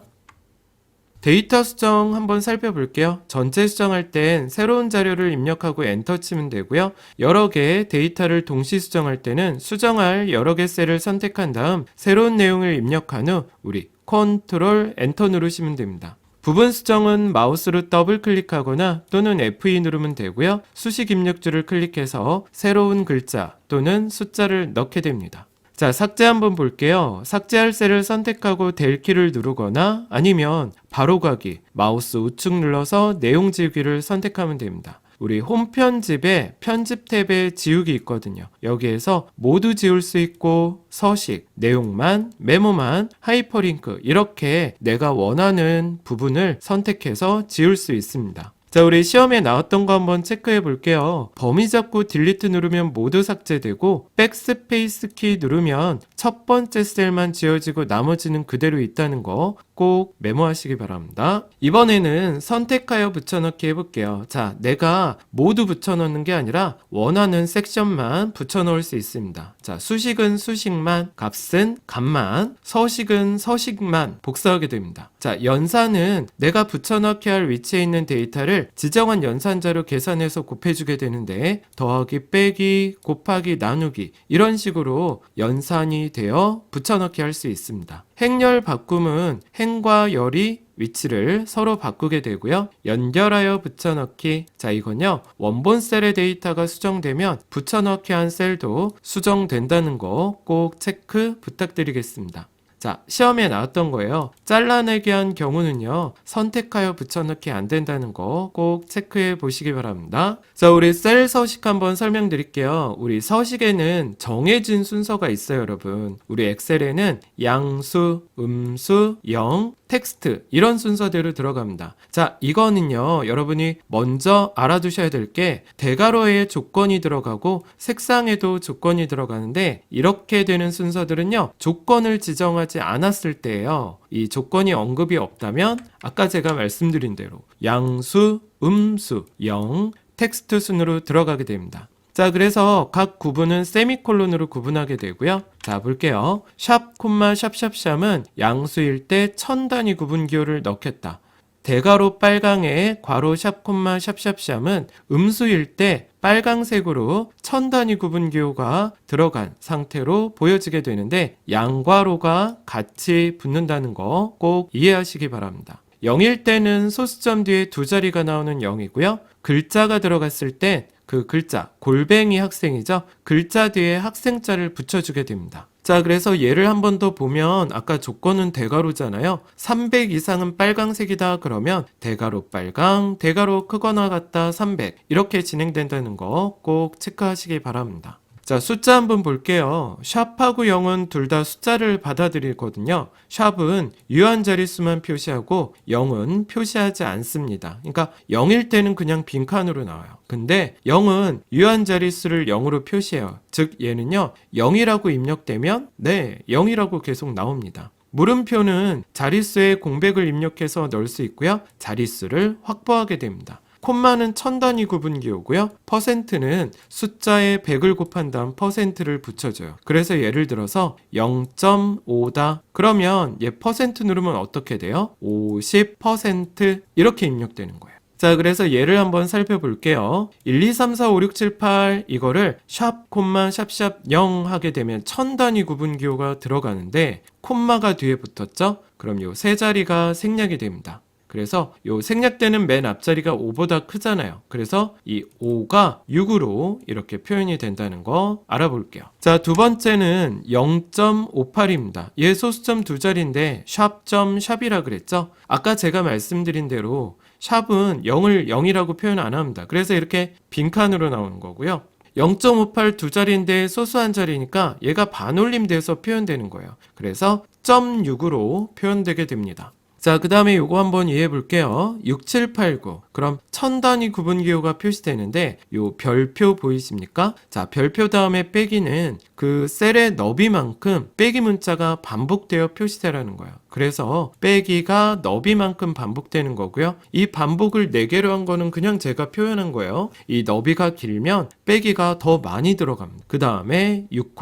데이터 수정 한번 살펴볼게요. 전체 수정할 땐 새로운 자료를 입력하고 엔터 치면 되고요. 여러 개의 데이터를 동시 수정할 때는 수정할 여러 개 셀을 선택한 다음 새로운 내용을 입력한 후 우리 컨트롤 엔터 누르시면 됩니다. 부분 수정은 마우스로 더블 클릭하거나 또는 F2 누르면 되고요. 수식 입력줄을 클릭해서 새로운 글자 또는 숫자를 넣게 됩니다. 자, 삭제 한번 볼게요. 삭제할 셀을 선택하고 델 키를 누르거나 아니면 바로가기, 마우스 우측 눌러서 내용 지우기를 선택하면 됩니다. 우리 홈 편집에 편집 탭에 지우기 있거든요. 여기에서 모두 지울 수 있고 서식, 내용만, 메모만, 하이퍼링크 이렇게 내가 원하는 부분을 선택해서 지울 수 있습니다. 자, 우리 시험에 나왔던 거 한번 체크해 볼게요. 범위 잡고 딜리트 누르면 모두 삭제되고 백스페이스 키 누르면 첫 번째 셀만 지워지고 나머지는 그대로 있다는 거 꼭 메모하시기 바랍니다. 이번에는 선택하여 붙여넣기 해볼게요. 자, 내가 모두 붙여넣는 게 아니라 원하는 섹션만 붙여넣을 수 있습니다. 자, 수식은 수식만, 값은 값만, 서식은 서식만 복사하게 됩니다. 자, 연산은 내가 붙여넣기 할 위치에 있는 데이터를 지정한 연산자로 계산해서 곱해주게 되는데 더하기, 빼기, 곱하기, 나누기 이런 식으로 연산이 되어 붙여넣기 할 수 있습니다. 행렬 바꿈은 행과 열이 위치를 서로 바꾸게 되고요. 연결하여 붙여넣기. 자, 이건요. 원본 셀의 데이터가 수정되면 붙여넣기 한 셀도 수정된다는 거 꼭 체크 부탁드리겠습니다. 자, 시험에 나왔던 거예요. 잘라내기 한 경우는요, 선택하여 붙여넣기 안 된다는 거 꼭 체크해 보시기 바랍니다. 자, 우리 셀 서식 한번 설명드릴게요. 우리 서식에는 정해진 순서가 있어요, 여러분. 우리 엑셀에는 양수, 음수, 영, 텍스트 이런 순서대로 들어갑니다. 자, 이거는요, 여러분이 먼저 알아두셔야 될 게 대괄호에 조건이 들어가고 색상에도 조건이 들어가는데 이렇게 되는 순서들은요, 조건을 지정하지 않았을 때예요. 이 조건이 언급이 없다면 아까 제가 말씀드린 대로 양수, 음수, 영, 텍스트 순으로 들어가게 됩니다. 자, 그래서 각 구분은 세미콜론으로 구분하게 되고요. 자, 볼게요. 샵, 콤마, 샵샵샵은 양수일 때 1000단위 구분 기호를 넣겠다. 대괄호 빨강에 괄호 샵, 콤마, 샵샵샵은 음수일 때 빨강색으로 1000단위 구분 기호가 들어간 상태로 보여지게 되는데 양괄호가 같이 붙는다는 거 꼭 이해하시기 바랍니다. 0일 때는 소수점 뒤에 두 자리가 나오는 0이고요. 글자가 들어갔을 때 그 글자, 골뱅이 학생이죠. 글자 뒤에 학생자를 붙여주게 됩니다. 자, 그래서 예를 한 번 더 보면 아까 조건은 대괄호잖아요. 300 이상은 빨강색이다 그러면 대괄호 빨강, 대괄호 크거나 같다 300 이렇게 진행된다는 거 꼭 체크하시기 바랍니다. 자, 숫자 한번 볼게요. 샵하고 0은 둘 다 숫자를 받아들이거든요. 샵은 유한 자릿수만 표시하고 0은 표시하지 않습니다. 그러니까 0일 때는 그냥 빈칸으로 나와요. 근데 0은 유한 자릿수를 0으로 표시해요. 즉 얘는요, 0이라고 입력되면 0이라고 계속 나옵니다. 물음표는 자릿수에 공백을 입력해서 넣을 수 있고요. 자릿수를 확보하게 됩니다. 콤마는 1000단위 구분 기호고요. 퍼센트는 숫자에 100을 곱한 다음 퍼센트를 붙여줘요. 그래서 예를 들어서 0.5다. 그러면 얘 퍼센트 누르면 어떻게 돼요? 50% 이렇게 입력되는 거예요. 자, 그래서 예를 한번 살펴볼게요. 1, 2, 3, 4, 5, 6, 7, 8 이거를 샵, 콤마, 샵샵 0 하게 되면 1000단위 구분 기호가 들어가는데 콤마가 뒤에 붙었죠? 그럼 요 세 자리가 생략이 됩니다. 그래서 요 생략되는 맨 앞자리가 5보다 크잖아요. 그래서 이 5가 6으로 이렇게 표현이 된다는 거 알아볼게요. 자, 두 번째는 0.58입니다. 얘 소수점 두 자리인데 샵이라 그랬죠? 아까 제가 말씀드린 대로 샵은 0을 0이라고 표현 안 합니다. 그래서 이렇게 빈칸으로 나오는 거고요. 0.58 두 자리인데 소수한 자리니까 얘가 반올림돼서 표현되는 거예요. 그래서 0.6으로 표현되게 됩니다. 자, 그 다음에 요거 한번 이해해 볼게요. 6, 7, 8, 9. 그럼 1000단위 구분기호가 표시되는데 요 별표 보이십니까? 자, 별표 다음에 빼기는 그 셀의 너비만큼 빼기 문자가 반복되어 표시되라는 거예요. 그래서 빼기가 너비만큼 반복되는 거고요. 이 반복을 4개로 한 거는 그냥 제가 표현한 거예요. 이 너비가 길면 빼기가 더 많이 들어갑니다. 그 다음에 6,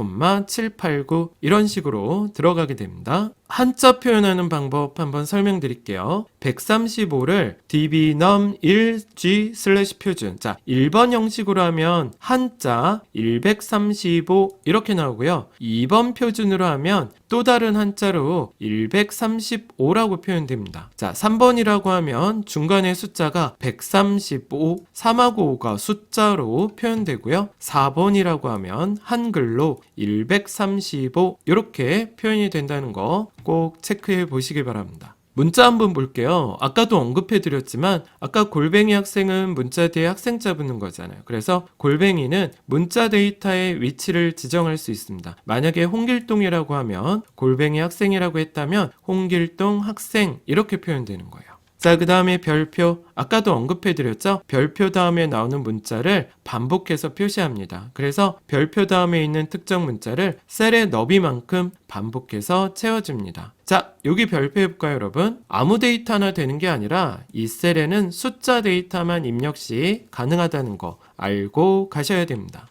7, 8, 9 이런 식으로 들어가게 됩니다. 한자 표현하는 방법 한번 설명드릴게요. 135를 dbnum1g/표준. 자, 1번 형식으로 하면 한자 135 이렇게 나오고요. 2번 표준으로 하면 또 다른 한자로 135라고 표현됩니다. 자, 3번이라고 하면 중간에 숫자가 135, 3하고 5가 숫자로 표현되고요. 4번이라고 하면 한글로 135 이렇게 표현이 된다는 거 꼭 체크해 보시기 바랍니다. 문자 한번 볼게요. 아까도 언급해 드렸지만 아까 골뱅이 학생은 문자 뒤에 학생자 붙는 거잖아요. 그래서 골뱅이는 문자 데이터의 위치를 지정할 수 있습니다. 만약에 홍길동이라고 하면 골뱅이 학생이라고 했다면 홍길동 학생 이렇게 표현되는 거예요. 자, 그 다음에 별표, 아까도 언급해드렸죠? 별표 다음에 나오는 문자를 반복해서 표시합니다. 그래서 별표 다음에 있는 특정 문자를 셀의 너비만큼 반복해서 채워줍니다. 자, 여기 별표 해볼까요, 여러분? 아무 데이터 하나 되는 게 아니라 이 셀에는 숫자 데이터만 입력 시 가능하다는 거 알고 가셔야 됩니다.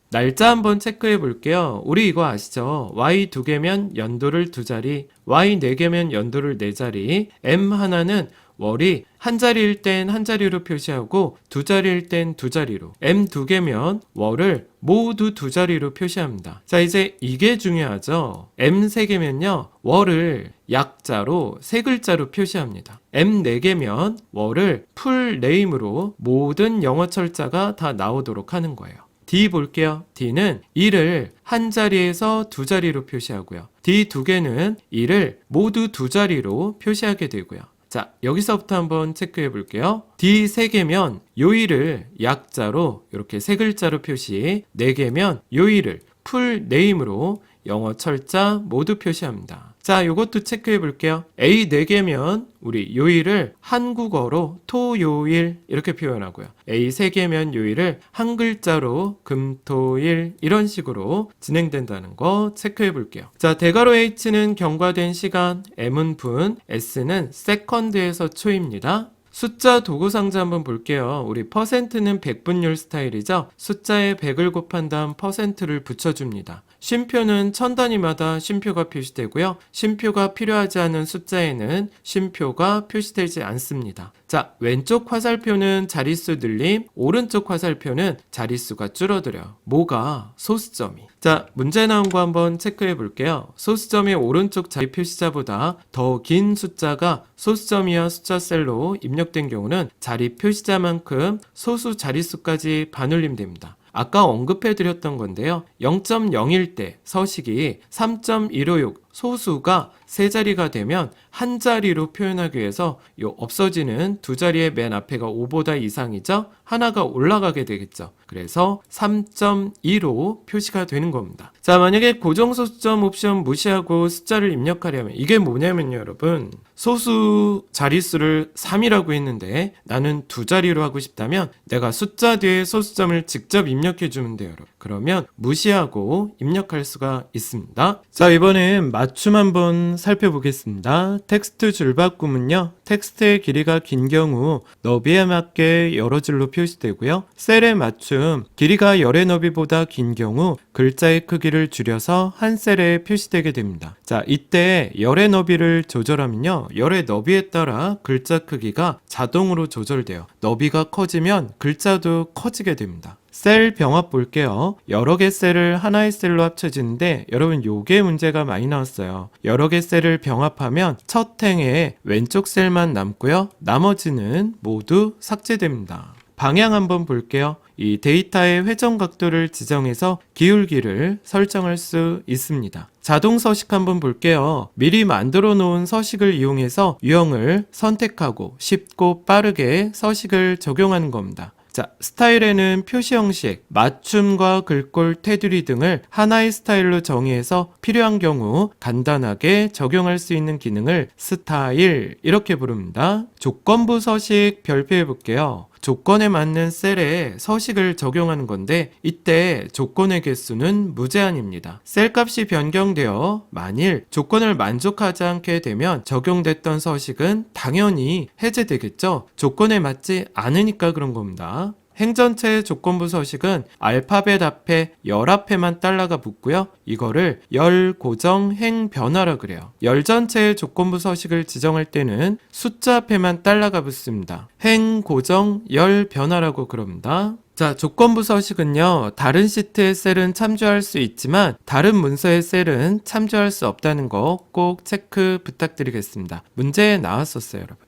날짜 한번 체크해 볼게요. 우리 이거 아시죠? Y 2개면 연도를 2자리, Y 4개면 연도를 4자리, M 하나는 월이 한 자리일 땐 한 자리로 표시하고 두 자리일 땐 두 자리로, M 2개면 월을 모두 두 자리로 표시합니다. 자, 이제 이게 중요하죠. M 3개면요 월을 약자로 세 글자로 표시합니다. M 4개면 월을 풀 네임으로 모든 영어 철자가 다 나오도록 하는 거예요. D 볼게요. D는 2를 한 자리에서 두 자리로 표시하고요. D 2개는 2를 모두 두 자리로 표시하게 되고요. 자, 여기서부터 한번 체크해 볼게요. D 3개면 요 2를 약자로 이렇게 세 글자로 표시, 4개면 요 2를 풀 네임으로 영어 철자 모두 표시합니다. 자, 요것도 체크해 볼게요. A 4개면 우리 요일을 한국어로 토요일 이렇게 표현하고요. A 3개면 요일을 한 글자로 금토일 이런 식으로 진행된다는 거 체크해 볼게요. 자, 대괄호 H는 경과된 시간, M은 분, S는 세컨드에서 초입니다. 숫자 도구 상자 한번 볼게요. 우리 퍼센트는 백분율 스타일이죠. 숫자에 100을 곱한 다음 퍼센트를 붙여줍니다. 쉼표는 1000단위마다 쉼표가 표시되고요. 쉼표가 필요하지 않은 숫자에는 쉼표가 표시되지 않습니다. 자, 왼쪽 화살표는 자릿수 늘림, 오른쪽 화살표는 자릿수가 줄어들어요. 뭐가? 소수점이. 자, 문제 나온 거 한번 체크해 볼게요. 소수점의 오른쪽 자리 표시자보다 더 긴 숫자가 소수점이야 숫자 셀로 입력된 경우는 자리 표시자만큼 소수 자릿수까지 반올림됩니다. 아까 언급해드렸던 건데요. 0.0일 때 서식이 3.156 소수가 세 자리가 되면 한 자리로 표현하기 위해서 요 없어지는 두 자리의 맨 앞에가 5보다 이상이죠? 하나가 올라가게 되겠죠. 그래서 3.2로 표시가 되는 겁니다. 자, 만약에 고정소수점 옵션 무시하고 숫자를 입력하려면 이게 뭐냐면요, 여러분. 소수 자릿수를 3이라고 했는데 나는 두 자리로 하고 싶다면 내가 숫자 뒤에 소수점을 직접 입력해 주면 돼요, 여러분. 그러면 무시하고 입력할 수가 있습니다. 자, 이번엔 맞춤 한번 살펴보겠습니다. 텍스트 줄바꿈은요, 텍스트의 길이가 긴 경우 너비에 맞게 여러 줄로 표시되고요. 셀의 맞춤, 길이가 열의 너비보다 긴 경우 글자의 크기를 줄여서 한 셀에 표시되게 됩니다. 자, 이때 열의 너비를 조절하면요, 열의 너비에 따라 글자 크기가 자동으로 조절돼요. 너비가 커지면 글자도 커지게 됩니다. 셀 병합 볼게요. 여러 개 셀을 하나의 셀로 합쳐지는데 여러분 요게 문제가 많이 나왔어요. 여러 개 셀을 병합하면 첫 행에 왼쪽 셀만 남고요. 나머지는 모두 삭제됩니다. 방향 한번 볼게요. 이 데이터의 회전 각도를 지정해서 기울기를 설정할 수 있습니다. 자동 서식 한번 볼게요. 미리 만들어 놓은 서식을 이용해서 유형을 선택하고 쉽고 빠르게 서식을 적용하는 겁니다. 자, 스타일에는 표시 형식, 맞춤과 글꼴, 테두리 등을 하나의 스타일로 정의해서 필요한 경우 간단하게 적용할 수 있는 기능을 스타일 이렇게 부릅니다. 조건부 서식 별표해 볼게요. 조건에 맞는 셀에 서식을 적용하는 건데 이때 조건의 개수는 무제한입니다. 셀 값이 변경되어 만일 조건을 만족하지 않게 되면 적용됐던 서식은 당연히 해제되겠죠. 조건에 맞지 않으니까 그런 겁니다. 행전체 조건부 서식은 알파벳 앞에 열 앞에만 달러가 붙고요. 이거를 열 고정 행 변화라 그래요. 열 전체의 조건부 서식을 지정할 때는 숫자 앞에만 달러가 붙습니다. 행 고정 열 변화라고 그럽니다. 자, 조건부 서식은요, 다른 시트의 셀은 참조할 수 있지만 다른 문서의 셀은 참조할 수 없다는 거 꼭 체크 부탁드리겠습니다. 문제에 나왔었어요, 여러분.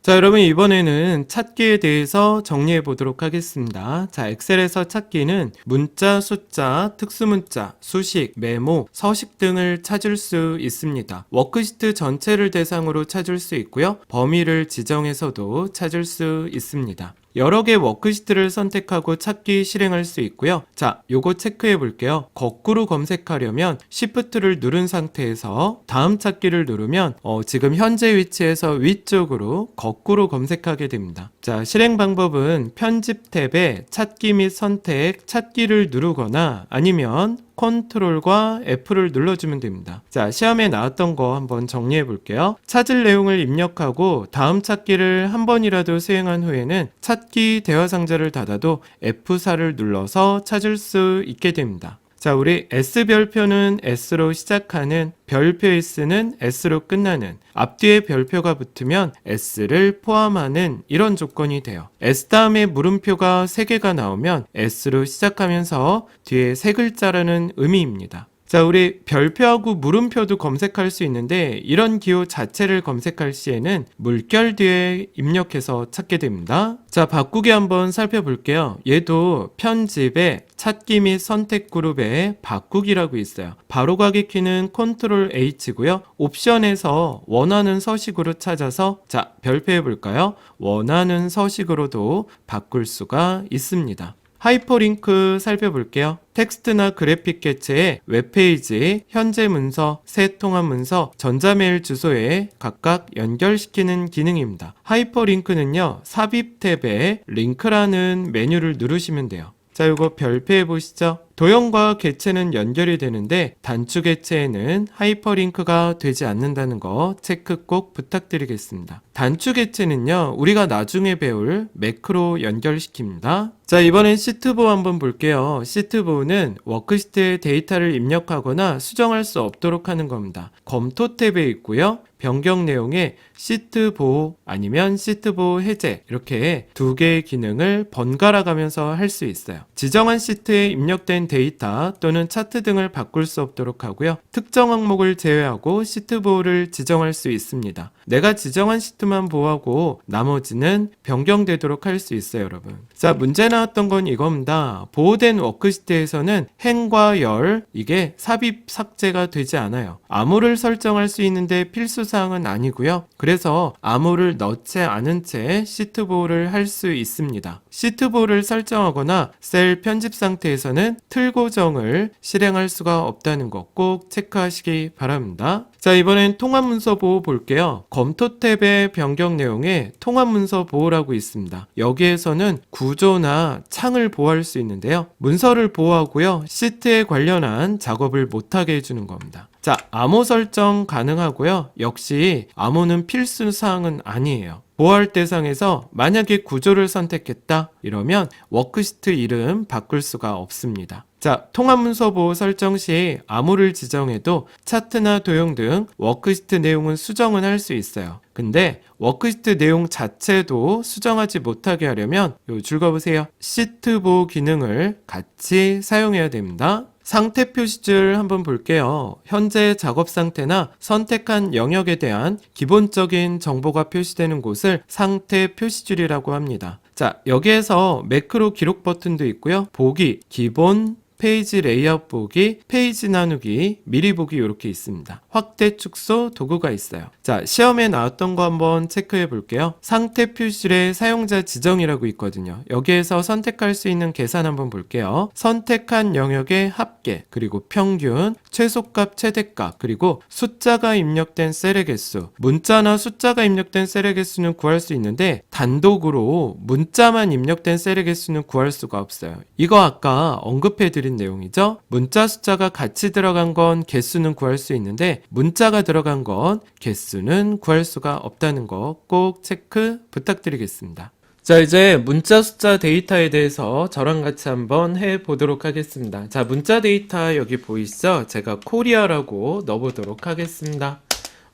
자, 여러분 이번에는 찾기에 대해서 정리해 보도록 하겠습니다. 자, 엑셀에서 찾기는 문자, 숫자, 특수문자, 수식, 메모, 서식 등을 찾을 수 있습니다. 워크시트 전체를 대상으로 찾을 수 있고요. 범위를 지정해서도 찾을 수 있습니다. 여러 개 워크시트를 선택하고 찾기 실행할 수 있고요. 자, 요거 체크해 볼게요. 거꾸로 검색하려면 Shift를 누른 상태에서 다음 찾기를 누르면 지금 현재 위치에서 위쪽으로 거꾸로 검색하게 됩니다. 자, 실행 방법은 편집 탭에 찾기 및 선택, 찾기를 누르거나 아니면 컨트롤과 F를 눌러주면 됩니다. 자, 시험에 나왔던 거 한번 정리해 볼게요. 찾을 내용을 입력하고 다음 찾기를 한 번이라도 수행한 후에는 찾기 대화 상자를 닫아도 F4를 눌러서 찾을 수 있게 됩니다. 자, 우리 S 별표는 S로 시작하는, 별표의 S는 S로 끝나는, 앞뒤에 별표가 붙으면 S를 포함하는 이런 조건이 돼요. S 다음에 물음표가 3개가 나오면 S로 시작하면서 뒤에 3글자라는 의미입니다. 자, 우리 별표하고 물음표도 검색할 수 있는데 이런 기호 자체를 검색할 시에는 물결 뒤에 입력해서 찾게 됩니다. 자, 바꾸기 한번 살펴볼게요. 얘도 편집에 찾기 및 선택 그룹에 바꾸기라고 있어요. 바로가기 키는 컨트롤 H고요. 옵션에서 원하는 서식으로 찾아서 자, 별표해 볼까요? 원하는 서식으로도 바꿀 수가 있습니다. 하이퍼링크 살펴볼게요. 텍스트나 그래픽 개체에 웹페이지, 현재 문서, 새 통합 문서, 전자메일 주소에 각각 연결시키는 기능입니다. 하이퍼링크는요, 삽입 탭에 링크라는 메뉴를 누르시면 돼요. 자, 이거 별표해 보시죠. 도형과 개체는 연결이 되는데 단추 개체에는 하이퍼링크가 되지 않는다는 거 체크 꼭 부탁드리겠습니다. 단추 개체는요, 우리가 나중에 배울 매크로 연결시킵니다. 자, 이번엔 시트보 한번 볼게요. 시트보는 워크시트에 데이터를 입력하거나 수정할 수 없도록 하는 겁니다. 검토 탭에 있고요. 변경 내용에 시트 보호 아니면 시트 보호 해제 이렇게 두 개의 기능을 번갈아 가면서 할 수 있어요. 지정한 시트에 입력된 데이터 또는 차트 등을 바꿀 수 없도록 하고요. 특정 항목을 제외하고 시트 보호를 지정할 수 있습니다. 내가 지정한 시트만 보호하고 나머지는 변경되도록 할 수 있어요, 여러분. 자, 문제 나왔던 건 이겁니다. 보호된 워크시트에서는 행과 열 이게 삽입 삭제가 되지 않아요. 암호를 설정할 수 있는데 필수 사항은 아니고요. 그래서 암호를 넣지 않은 채 시트 보호를 할 수 있습니다. 시트 보호를 설정하거나 셀 편집 상태에서는 틀 고정을 실행할 수가 없다는 거 꼭 체크하시기 바랍니다. 자, 이번엔 통합문서 보호 볼게요. 검토 탭의 변경 내용에 통합문서 보호라고 있습니다. 여기에서는 구조나 창을 보호할 수 있는데요. 문서를 보호하고요. 시트에 관련한 작업을 못하게 해주는 겁니다. 자, 암호 설정 가능하고요. 역시 암호는 필수 사항은 아니에요. 보호할 대상에서 만약에 구조를 선택했다 이러면 워크시트 이름 바꿀 수가 없습니다. 자, 통합문서 보호 설정 시 암호를 지정해도 차트나 도형 등 워크시트 내용은 수정은 할 수 있어요. 근데 워크시트 내용 자체도 수정하지 못하게 하려면 요 줄 그어보세요. 시트 보호 기능을 같이 사용해야 됩니다. 상태 표시줄 한번 볼게요. 현재 작업 상태나 선택한 영역에 대한 기본적인 정보가 표시되는 곳을 상태 표시줄이라고 합니다. 자, 여기에서 매크로 기록 버튼도 있고요. 보기, 기본, 페이지 레이아웃 보기, 페이지 나누기, 미리 보기 이렇게 있습니다. 확대, 축소, 도구가 있어요. 자, 시험에 나왔던 거 한번 체크해 볼게요. 상태 표시줄에 사용자 지정이라고 있거든요. 여기에서 선택할 수 있는 계산 한번 볼게요. 선택한 영역의 합계, 그리고 평균, 최소값, 최대값, 그리고 숫자가 입력된 셀의 개수. 문자나 숫자가 입력된 셀의 개수는 구할 수 있는데 단독으로 문자만 입력된 셀의 개수는 구할 수가 없어요. 이거 아까 언급해 드린 내용이죠. 문자 숫자가 같이 들어간 건 개수는 구할 수 있는데 문자가 들어간 건 개수는 구할 수가 없다는 거 꼭 체크 부탁드리겠습니다. 자, 이제 문자 숫자 데이터에 대해서 저랑 같이 한번 해보도록 하겠습니다. 자, 문자 데이터 여기 보이시죠? 제가 코리아라고 넣어보도록 하겠습니다.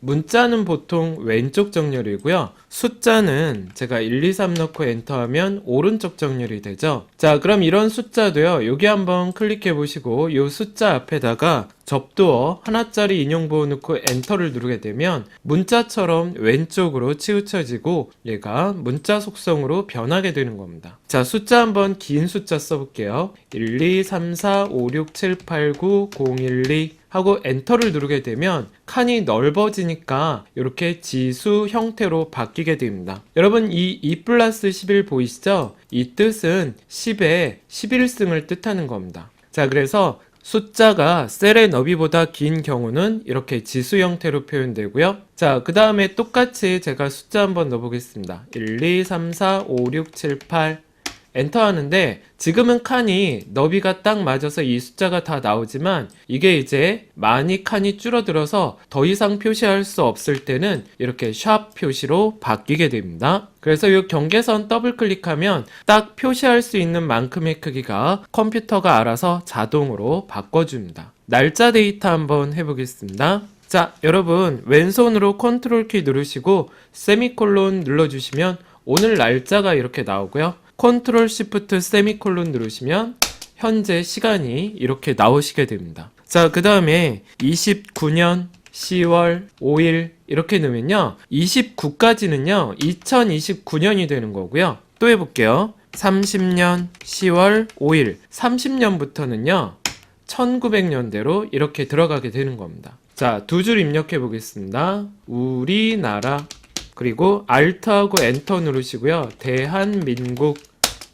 문자는 보통 왼쪽 정렬이고요. 숫자는 제가 1, 2, 3 넣고 엔터하면 오른쪽 정렬이 되죠. 자, 그럼 이런 숫자도요. 여기 한번 클릭해 보시고 이 숫자 앞에다가 접두어 하나짜리 인용보호 넣고 엔터를 누르게 되면 문자처럼 왼쪽으로 치우쳐지고 얘가 문자 속성으로 변하게 되는 겁니다. 자, 숫자 한번 긴 숫자 써볼게요. 1, 2, 3, 4, 5, 6, 7, 8, 9, 0, 1, 2 하고 엔터를 누르게 되면 칸이 넓어지니까 이렇게 지수 형태로 바뀌게 됩니다. 여러분 이 2 플러스 11 보이시죠? 이 뜻은 10의 11승을 뜻하는 겁니다. 자, 그래서 숫자가 셀의 너비보다 긴 경우는 이렇게 지수 형태로 표현되고요. 자, 그 다음에 똑같이 제가 숫자 한번 넣어보겠습니다. 1, 2, 3, 4, 5, 6, 7, 8 엔터 하는데 지금은 칸이 너비가 딱 맞아서 이 숫자가 다 나오지만 이게 이제 많이 칸이 줄어들어서 더 이상 표시할 수 없을 때는 이렇게 샵 표시로 바뀌게 됩니다. 그래서 이 경계선 더블 클릭하면 딱 표시할 수 있는 만큼의 크기가 컴퓨터가 알아서 자동으로 바꿔줍니다. 날짜 데이터 한번 해보겠습니다. 자, 여러분 왼손으로 컨트롤 키 누르시고 세미콜론 눌러주시면 오늘 날짜가 이렇게 나오고요. 컨트롤 시프트 세미콜론 누르시면 현재 시간이 이렇게 나오시게 됩니다. 자, 그 다음에 29년 10월 5일 이렇게 넣으면요 29까지는요 2029년이 되는 거고요. 또 해볼게요. 30년 10월 5일 30년부터는요 1900년대로 이렇게 들어가게 되는 겁니다. 자, 두 줄 입력해 보겠습니다. 우리나라 그리고 Alt하고 엔터 누르시고요. 대한민국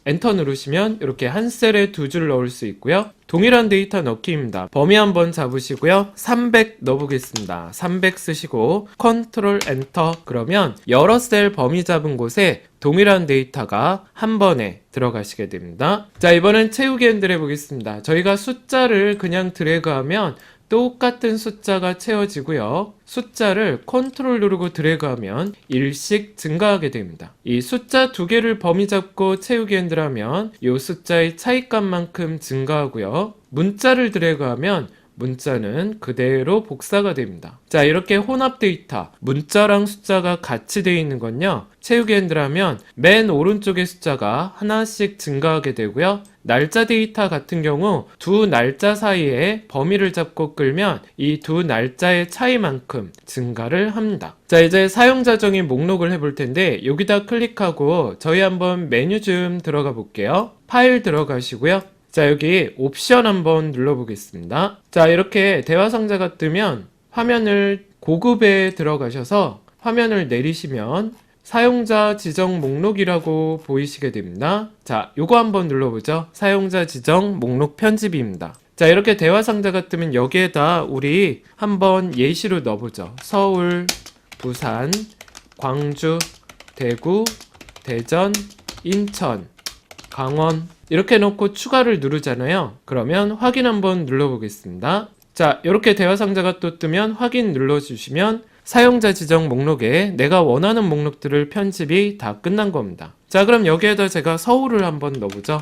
엔터 누르시면 이렇게 한 셀에 두 줄 넣을 수 있고요. 동일한 데이터 넣기입니다. 범위 한번 잡으시고요. 300 넣어보겠습니다. 300 쓰시고 컨트롤 엔터 그러면 여러 셀 범위 잡은 곳에 동일한 데이터가 한 번에 들어가시게 됩니다. 자, 이번엔 채우기 핸들 해보겠습니다. 저희가 숫자를 그냥 드래그하면 똑같은 숫자가 채워지고요. 숫자를 컨트롤 누르고 드래그하면 1씩 증가하게 됩니다. 이 숫자 두 개를 범위 잡고 채우기 핸들 하면 이 숫자의 차이값만큼 증가하고요. 문자를 드래그하면 문자는 그대로 복사가 됩니다. 자, 이렇게 혼합 데이터 문자랑 숫자가 같이 되어 있는 건요. 채우기 핸들 하면 맨 오른쪽의 숫자가 하나씩 증가하게 되고요. 날짜 데이터 같은 경우 두 날짜 사이에 범위를 잡고 끌면 이 두 날짜의 차이만큼 증가를 합니다. 자, 이제 사용자 정의 목록을 해볼 텐데 여기다 클릭하고 저희 한번 메뉴 좀 들어가 볼게요. 파일 들어가시고요. 자, 여기 옵션 한번 눌러보겠습니다. 자, 이렇게 대화 상자가 뜨면 화면을 고급에 들어가셔서 화면을 내리시면 사용자 지정 목록이라고 보이시게 됩니다. 자, 요거 한번 눌러보죠. 사용자 지정 목록 편집입니다. 자, 이렇게 대화 상자가 뜨면 여기에다 우리 한번 예시로 넣어보죠. 서울, 부산, 광주, 대구, 대전, 인천, 강원 이렇게 놓고 추가를 누르잖아요. 그러면 확인 한번 눌러보겠습니다. 자, 이렇게 대화 상자가 또 뜨면 확인 눌러주시면 사용자 지정 목록에 내가 원하는 목록들을 편집이 다 끝난 겁니다. 자, 그럼 여기에다 제가 서울을 한번 넣어보죠.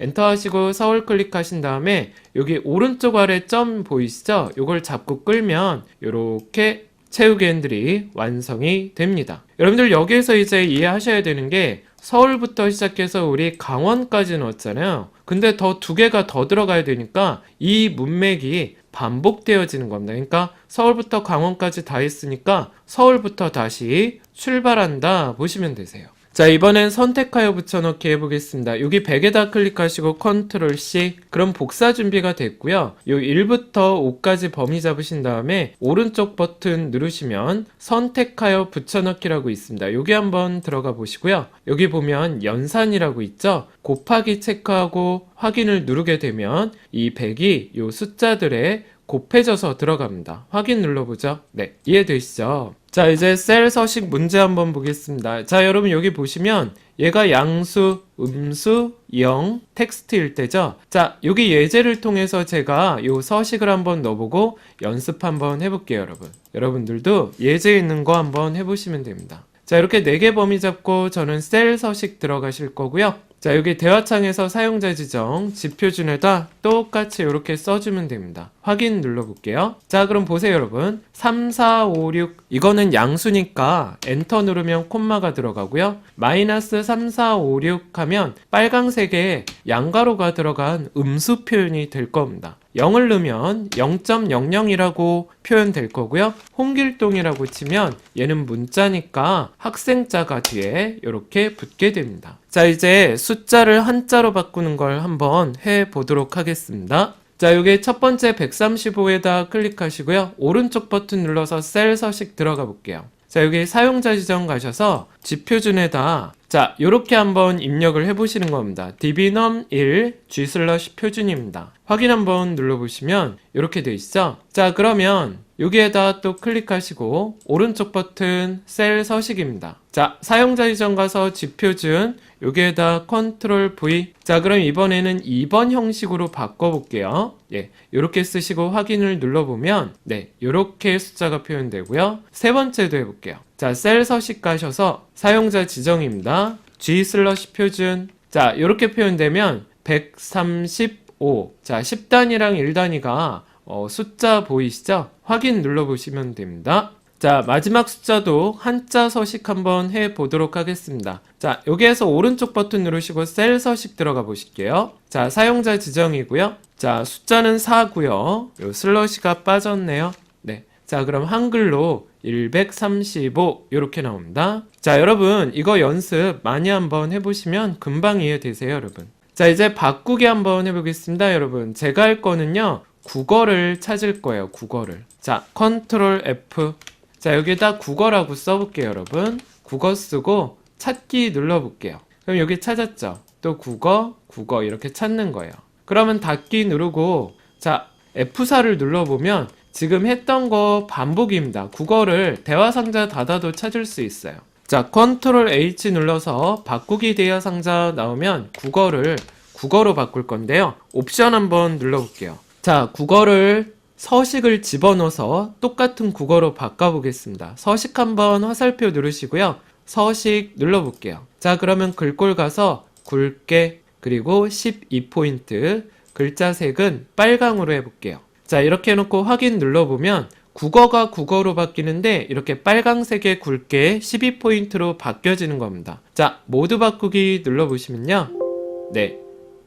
엔터 하시고 서울 클릭하신 다음에 여기 오른쪽 아래 점 보이시죠? 이걸 잡고 끌면 이렇게 채우기 핸들이 완성이 됩니다. 여러분들 여기에서 이제 이해하셔야 되는 게 서울부터 시작해서 우리 강원까지 넣었잖아요. 근데 더 두 개가 더 들어가야 되니까 이 문맥이 반복되어지는 겁니다. 그러니까 서울부터 강원까지 다 했으니까 서울부터 다시 출발한다 보시면 되세요. 자, 이번엔 선택하여 붙여넣기 해보겠습니다. 여기 100에다 클릭하시고 컨트롤 C. 그럼 복사 준비가 됐고요. 요 1부터 5까지 범위 잡으신 다음에 오른쪽 버튼 누르시면 선택하여 붙여넣기라고 있습니다. 여기 한번 들어가 보시고요. 여기 보면 연산이라고 있죠. 곱하기 체크하고 확인을 누르게 되면 이 100이 요 숫자들에 곱해져서 들어갑니다. 확인 눌러보죠. 네, 이해되시죠? 자, 이제 셀 서식 문제 한번 보겠습니다. 자, 여러분 여기 보시면 얘가 양수, 음수, 영, 텍스트일 때죠. 자, 여기 예제를 통해서 제가 요 서식을 한번 넣어보고 연습 한번 해볼게요, 여러분. 여러분들도 예제에 있는 거 한번 해보시면 됩니다. 자, 이렇게 4개 범위 잡고 저는 셀 서식 들어가실 거고요. 자, 여기 대화창에서 사용자 지정, 지표준에다 똑같이 이렇게 써주면 됩니다. 확인 눌러볼게요. 자, 그럼 보세요, 여러분. 3, 4, 5, 6. 이거는 양수니까 엔터 누르면 콤마가 들어가고요. 마이너스 3, 4, 5, 6 하면 빨강색에 양가로가 들어간 음수 표현이 될 겁니다. 0을 넣으면 0.00이라고 표현될 거고요. 홍길동이라고 치면 얘는 문자니까 학생자가 뒤에 이렇게 붙게 됩니다. 자, 이제 숫자를 한자로 바꾸는 걸 한번 해보도록 하겠습니다. 자, 여기 첫 번째 135에다 클릭하시고요. 오른쪽 버튼 눌러서 셀 서식 들어가 볼게요. 자, 여기 사용자 지정 가셔서 지표준에다 자, 요렇게 한번 입력을 해보시는 겁니다. dbnum1 g/표준입니다. 확인 한번 눌러보시면 이렇게 되어 있죠. 자, 그러면 여기에다 또 클릭하시고 오른쪽 버튼 셀 서식입니다. 자, 사용자 지정 가서 지표준 여기에다 컨트롤 V. 자, 그럼 이번에는 2번 형식으로 바꿔볼게요. 예, 이렇게 쓰시고 확인을 눌러보면 네, 이렇게 숫자가 표현되고요. 세 번째도 해볼게요. 자, 셀 서식 가셔서 사용자 지정입니다. g/표준. 자, 이렇게 표현되면 135. 자, 10단위랑 1단위가 숫자 보이시죠? 확인 눌러보시면 됩니다. 자, 마지막 숫자도 한자 서식 한번 해보도록 하겠습니다. 자, 여기에서 오른쪽 버튼 누르시고 셀 서식 들어가 보실게요. 자, 사용자 지정이고요. 자, 숫자는 4고요. 요 슬러시가 빠졌네요. 네. 자, 그럼 한글로 135 이렇게 나옵니다. 자, 여러분 이거 연습 많이 한번 해보시면 금방 이해되세요, 여러분. 자, 이제 바꾸기 한번 해보겠습니다, 여러분. 제가 할 거는요, 국어를 찾을 거예요, 국어를. 자, 컨트롤 F. 자, 여기다 국어라고 써볼게요, 여러분. 국어 쓰고 찾기 눌러볼게요. 그럼 여기 찾았죠? 또 국어, 국어 이렇게 찾는 거예요. 그러면 닫기 누르고 자, F4를 눌러보면 지금 했던 거 반복입니다. 국어를 대화 상자 닫아도 찾을 수 있어요. 자, 컨트롤 H 눌러서 바꾸기 대화 상자 나오면 국어를 국어로 바꿀 건데요. 옵션 한번 눌러볼게요. 자, 국어를 서식을 집어넣어서 똑같은 국어로 바꿔보겠습니다. 서식 한번 화살표 누르시고요. 서식 눌러볼게요. 자, 그러면 글꼴 가서 굵게 그리고 12포인트 글자 색은 빨강으로 해볼게요. 자, 이렇게 해놓고 확인 눌러보면 국어가 국어로 바뀌는데 이렇게 빨강색의 굵게 12포인트로 바뀌어지는 겁니다. 자, 모두 바꾸기 눌러보시면요. 네,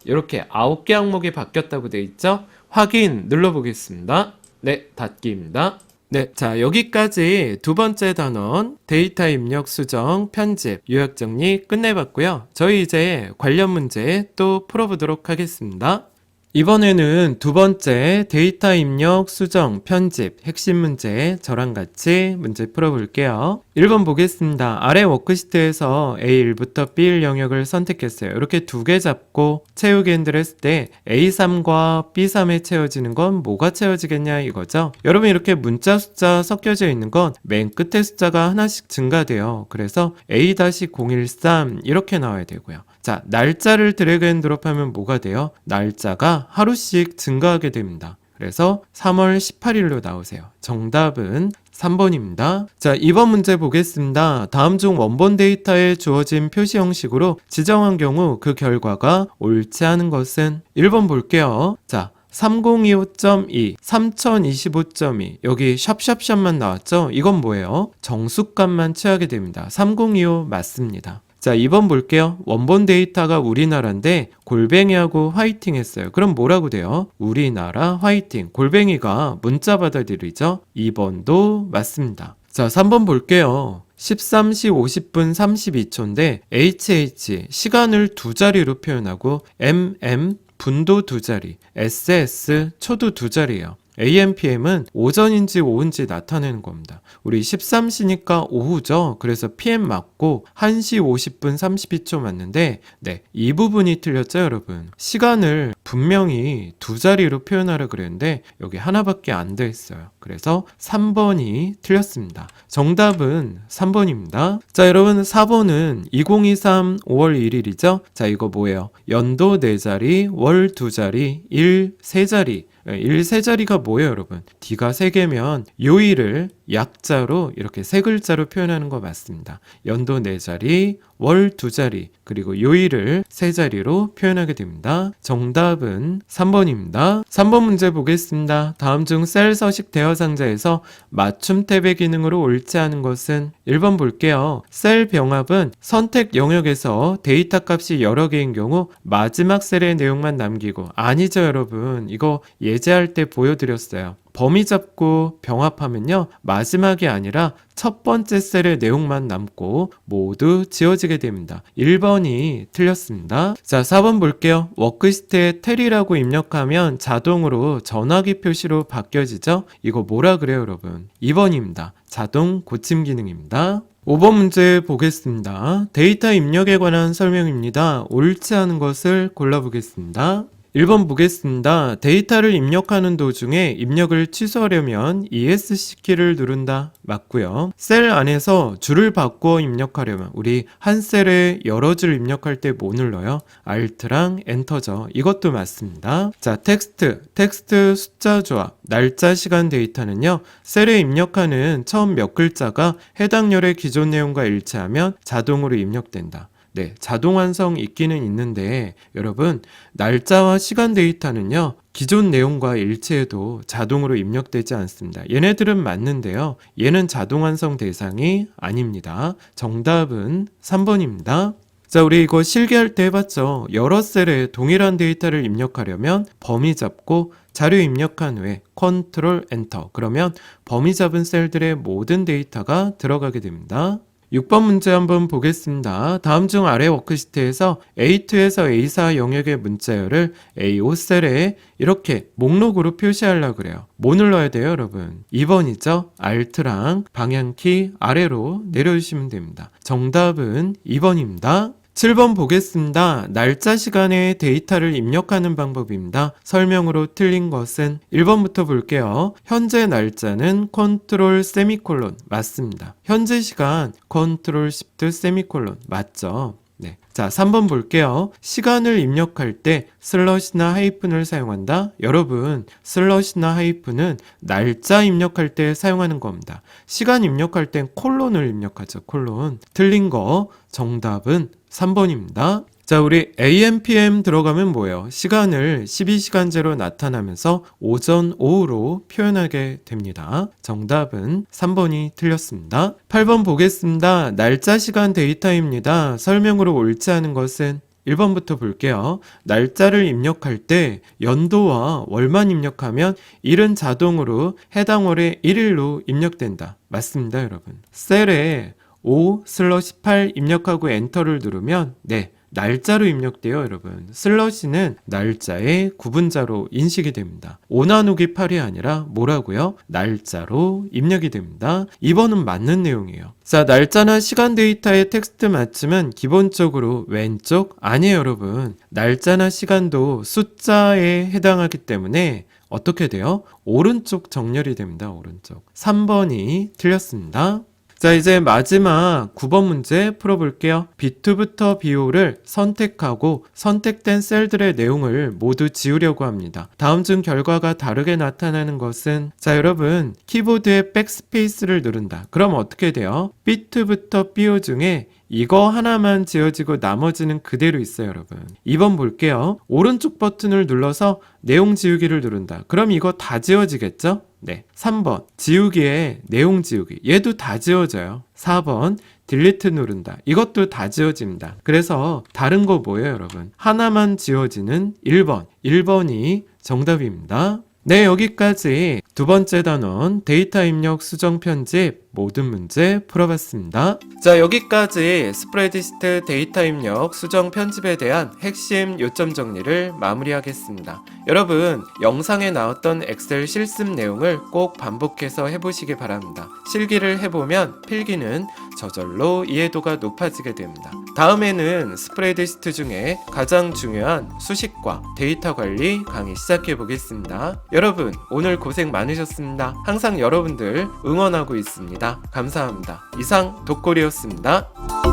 이렇게 9개 항목이 바뀌었다고 되어 있죠? 확인 눌러보겠습니다. 네, 닫기입니다. 네, 자, 여기까지 두 번째 단원 데이터 입력, 수정, 편집, 요약 정리 끝내봤고요. 저희 이제 관련 문제 또 풀어보도록 하겠습니다. 이번에는 두 번째 데이터 입력, 수정, 편집, 핵심 문제 저랑 같이 문제 풀어볼게요. 1번 보겠습니다. 아래 워크시트에서 A1부터 B1 영역을 선택했어요. 이렇게 두 개 잡고 채우기 핸들 했을 때 A3과 B3에 채워지는 건 뭐가 채워지겠냐 이거죠. 여러분 이렇게 문자 숫자 섞여져 있는 건 맨 끝에 숫자가 하나씩 증가돼요. 그래서 A-013 이렇게 나와야 되고요. 자, 날짜를 드래그 앤 드롭하면 뭐가 돼요? 날짜가 하루씩 증가하게 됩니다. 그래서 3월 18일로 나오세요. 정답은 3번입니다. 자, 2번 문제 보겠습니다. 다음 중 원본 데이터에 주어진 표시 형식으로 지정한 경우 그 결과가 옳지 않은 것은 1번 볼게요. 자, 3025.2, 3025.2 여기 샵샵샵만 나왔죠? 이건 뭐예요? 정수값만 취하게 됩니다. 3025 맞습니다. 자, 2번 볼게요. 원본 데이터가 우리나라인데 골뱅이하고 화이팅 했어요. 그럼 뭐라고 돼요? 우리나라 화이팅. 골뱅이가 문자 받아들이죠? 2번도 맞습니다. 자, 3번 볼게요. 13시 50분 32초인데 HH 시간을 두 자리로 표현하고 MM 분도 두 자리, SS 초도 두 자리예요. AM, PM은 오전인지 오후인지 나타내는 겁니다. 우리 13시니까 오후죠. 그래서 PM 맞고 1시 50분 32초 맞는데 네, 이 부분이 틀렸죠, 여러분. 시간을 분명히 두 자리로 표현하라 그랬는데 여기 하나밖에 안 돼 있어요. 그래서 3번이 틀렸습니다. 정답은 3번입니다. 자, 여러분 4번은 2023 5월 1일이죠. 자, 이거 뭐예요? 연도 4자리, 월 2자리, 일 3자리. 일 세 자리가 뭐예요, 여러분? D가 3개면 요일을 약자로 이렇게 세 글자로 표현하는 거 맞습니다. 연도 4자리, 월 2자리, 그리고 요일을 세 자리로 표현하게 됩니다. 정답은 3번입니다. 3번 문제 보겠습니다. 다음 중 셀 서식 대화 상자에서 맞춤 탭의 기능으로 옳지 않은 것은 1번 볼게요. 셀 병합은 선택 영역에서 데이터 값이 여러 개인 경우 마지막 셀의 내용만 남기고 아니죠, 여러분. 이거 예제할 때 보여드렸어요. 범위 잡고 병합하면요, 마지막이 아니라 첫 번째 셀의 내용만 남고 모두 지워지게 됩니다. 1번이 틀렸습니다. 자, 4번 볼게요. 워크시트에 텔이라고 입력하면 자동으로 전화기 표시로 바뀌어지죠? 이거 뭐라 그래요, 여러분? 2번입니다. 자동 고침 기능입니다. 5번 문제 보겠습니다. 데이터 입력에 관한 설명입니다. 옳지 않은 것을 골라보겠습니다. 1번 보겠습니다. 데이터를 입력하는 도중에 입력을 취소하려면 ESC 키를 누른다. 맞고요. 셀 안에서 줄을 바꾸어 입력하려면 우리 한 셀에 여러 줄 입력할 때 뭐 눌러요? Alt랑 엔터죠. 이것도 맞습니다. 자, 텍스트 숫자 조합, 날짜 시간 데이터는요. 셀에 입력하는 처음 몇 글자가 해당 열의 기존 내용과 일치하면 자동으로 입력된다. 네, 자동 완성 있기는 있는데 여러분, 날짜와 시간 데이터는요, 기존 내용과 일치해도 자동으로 입력되지 않습니다. 얘네들은 맞는데요, 얘는 자동 완성 대상이 아닙니다. 정답은 3번입니다. 자, 우리 이거 실기할 때 해봤죠. 여러 셀에 동일한 데이터를 입력하려면 범위 잡고 자료 입력한 후에 컨트롤 엔터, 그러면 범위 잡은 셀들의 모든 데이터가 들어가게 됩니다. 6번 문제 한번 보겠습니다. 다음 중 아래 워크시트에서 A2에서 A4 영역의 문자열을 A5셀에 이렇게 목록으로 표시하려고 그래요. 뭐 눌러야 돼요, 여러분? 2번이죠. Alt랑 방향키 아래로 내려주시면 됩니다. 정답은 2번입니다. 7번 보겠습니다. 날짜 시간에 데이터를 입력하는 방법입니다. 설명으로 틀린 것은 1번부터 볼게요. 현재 날짜는 컨트롤 세미콜론 맞습니다. 현재 시간 컨트롤 시프트 세미콜론 맞죠? 네. 자, 3번 볼게요. 시간을 입력할 때 슬러시나 하이픈을 사용한다. 여러분, 슬러시나 하이픈은 날짜 입력할 때 사용하는 겁니다. 시간 입력할 땐 콜론을 입력하죠. 콜론. 틀린 거 정답은 3번입니다. 자, 우리 AM, PM 들어가면 뭐예요? 시간을 12시간제로 나타나면서 오전, 오후로 표현하게 됩니다. 정답은 3번이 틀렸습니다. 8번 보겠습니다. 날짜, 시간 데이터입니다. 설명으로 옳지 않은 것은 1번부터 볼게요. 날짜를 입력할 때 연도와 월만 입력하면 일은 자동으로 해당 월의 1일로 입력된다. 맞습니다, 여러분. 셀에 5/8 입력하고 엔터를 누르면 네, 날짜로 입력돼요, 여러분. 슬러시는 날짜의 구분자로 인식이 됩니다. 5 나누기 8이 아니라 뭐라고요? 날짜로 입력이 됩니다. 2번은 맞는 내용이에요. 자, 날짜나 시간 데이터의 텍스트 맞춤은 기본적으로 왼쪽 아니에요, 여러분. 날짜나 시간도 숫자에 해당하기 때문에 어떻게 돼요? 오른쪽 정렬이 됩니다. 오른쪽. 3번이 틀렸습니다. 자, 이제 마지막 9번 문제 풀어볼게요. B2부터 B5를 선택하고 선택된 셀들의 내용을 모두 지우려고 합니다. 다음 중 결과가 다르게 나타나는 것은, 자, 여러분, 키보드의 백스페이스를 누른다. 그럼 어떻게 돼요? B2부터 B5 중에 이거 하나만 지워지고 나머지는 그대로 있어요, 여러분. 2번 볼게요. 오른쪽 버튼을 눌러서 내용 지우기를 누른다. 그럼 이거 다 지워지겠죠? 네. 3번 지우기에 내용 지우기. 얘도 다 지워져요. 4번 딜리트 누른다. 이것도 다 지워집니다. 그래서 다른 거 뭐예요, 여러분? 하나만 지워지는 1번. 1번이 정답입니다. 네, 여기까지 두 번째 단원 데이터 입력 수정 편집 모든 문제 풀어봤습니다. 자, 여기까지 스프레드시트 데이터 입력 수정 편집에 대한 핵심 요점 정리를 마무리하겠습니다. 여러분, 영상에 나왔던 엑셀 실습 내용을 꼭 반복해서 해보시기 바랍니다. 실기를 해보면 필기는 저절로 이해도가 높아지게 됩니다. 다음에는 스프레드시트 중에 가장 중요한 수식과 데이터 관리 강의 시작해 보겠습니다. 여러분, 오늘 고생 많으셨습니다. 항상 여러분들 응원하고 있습니다. 감사합니다. 이상 독골이었습니다.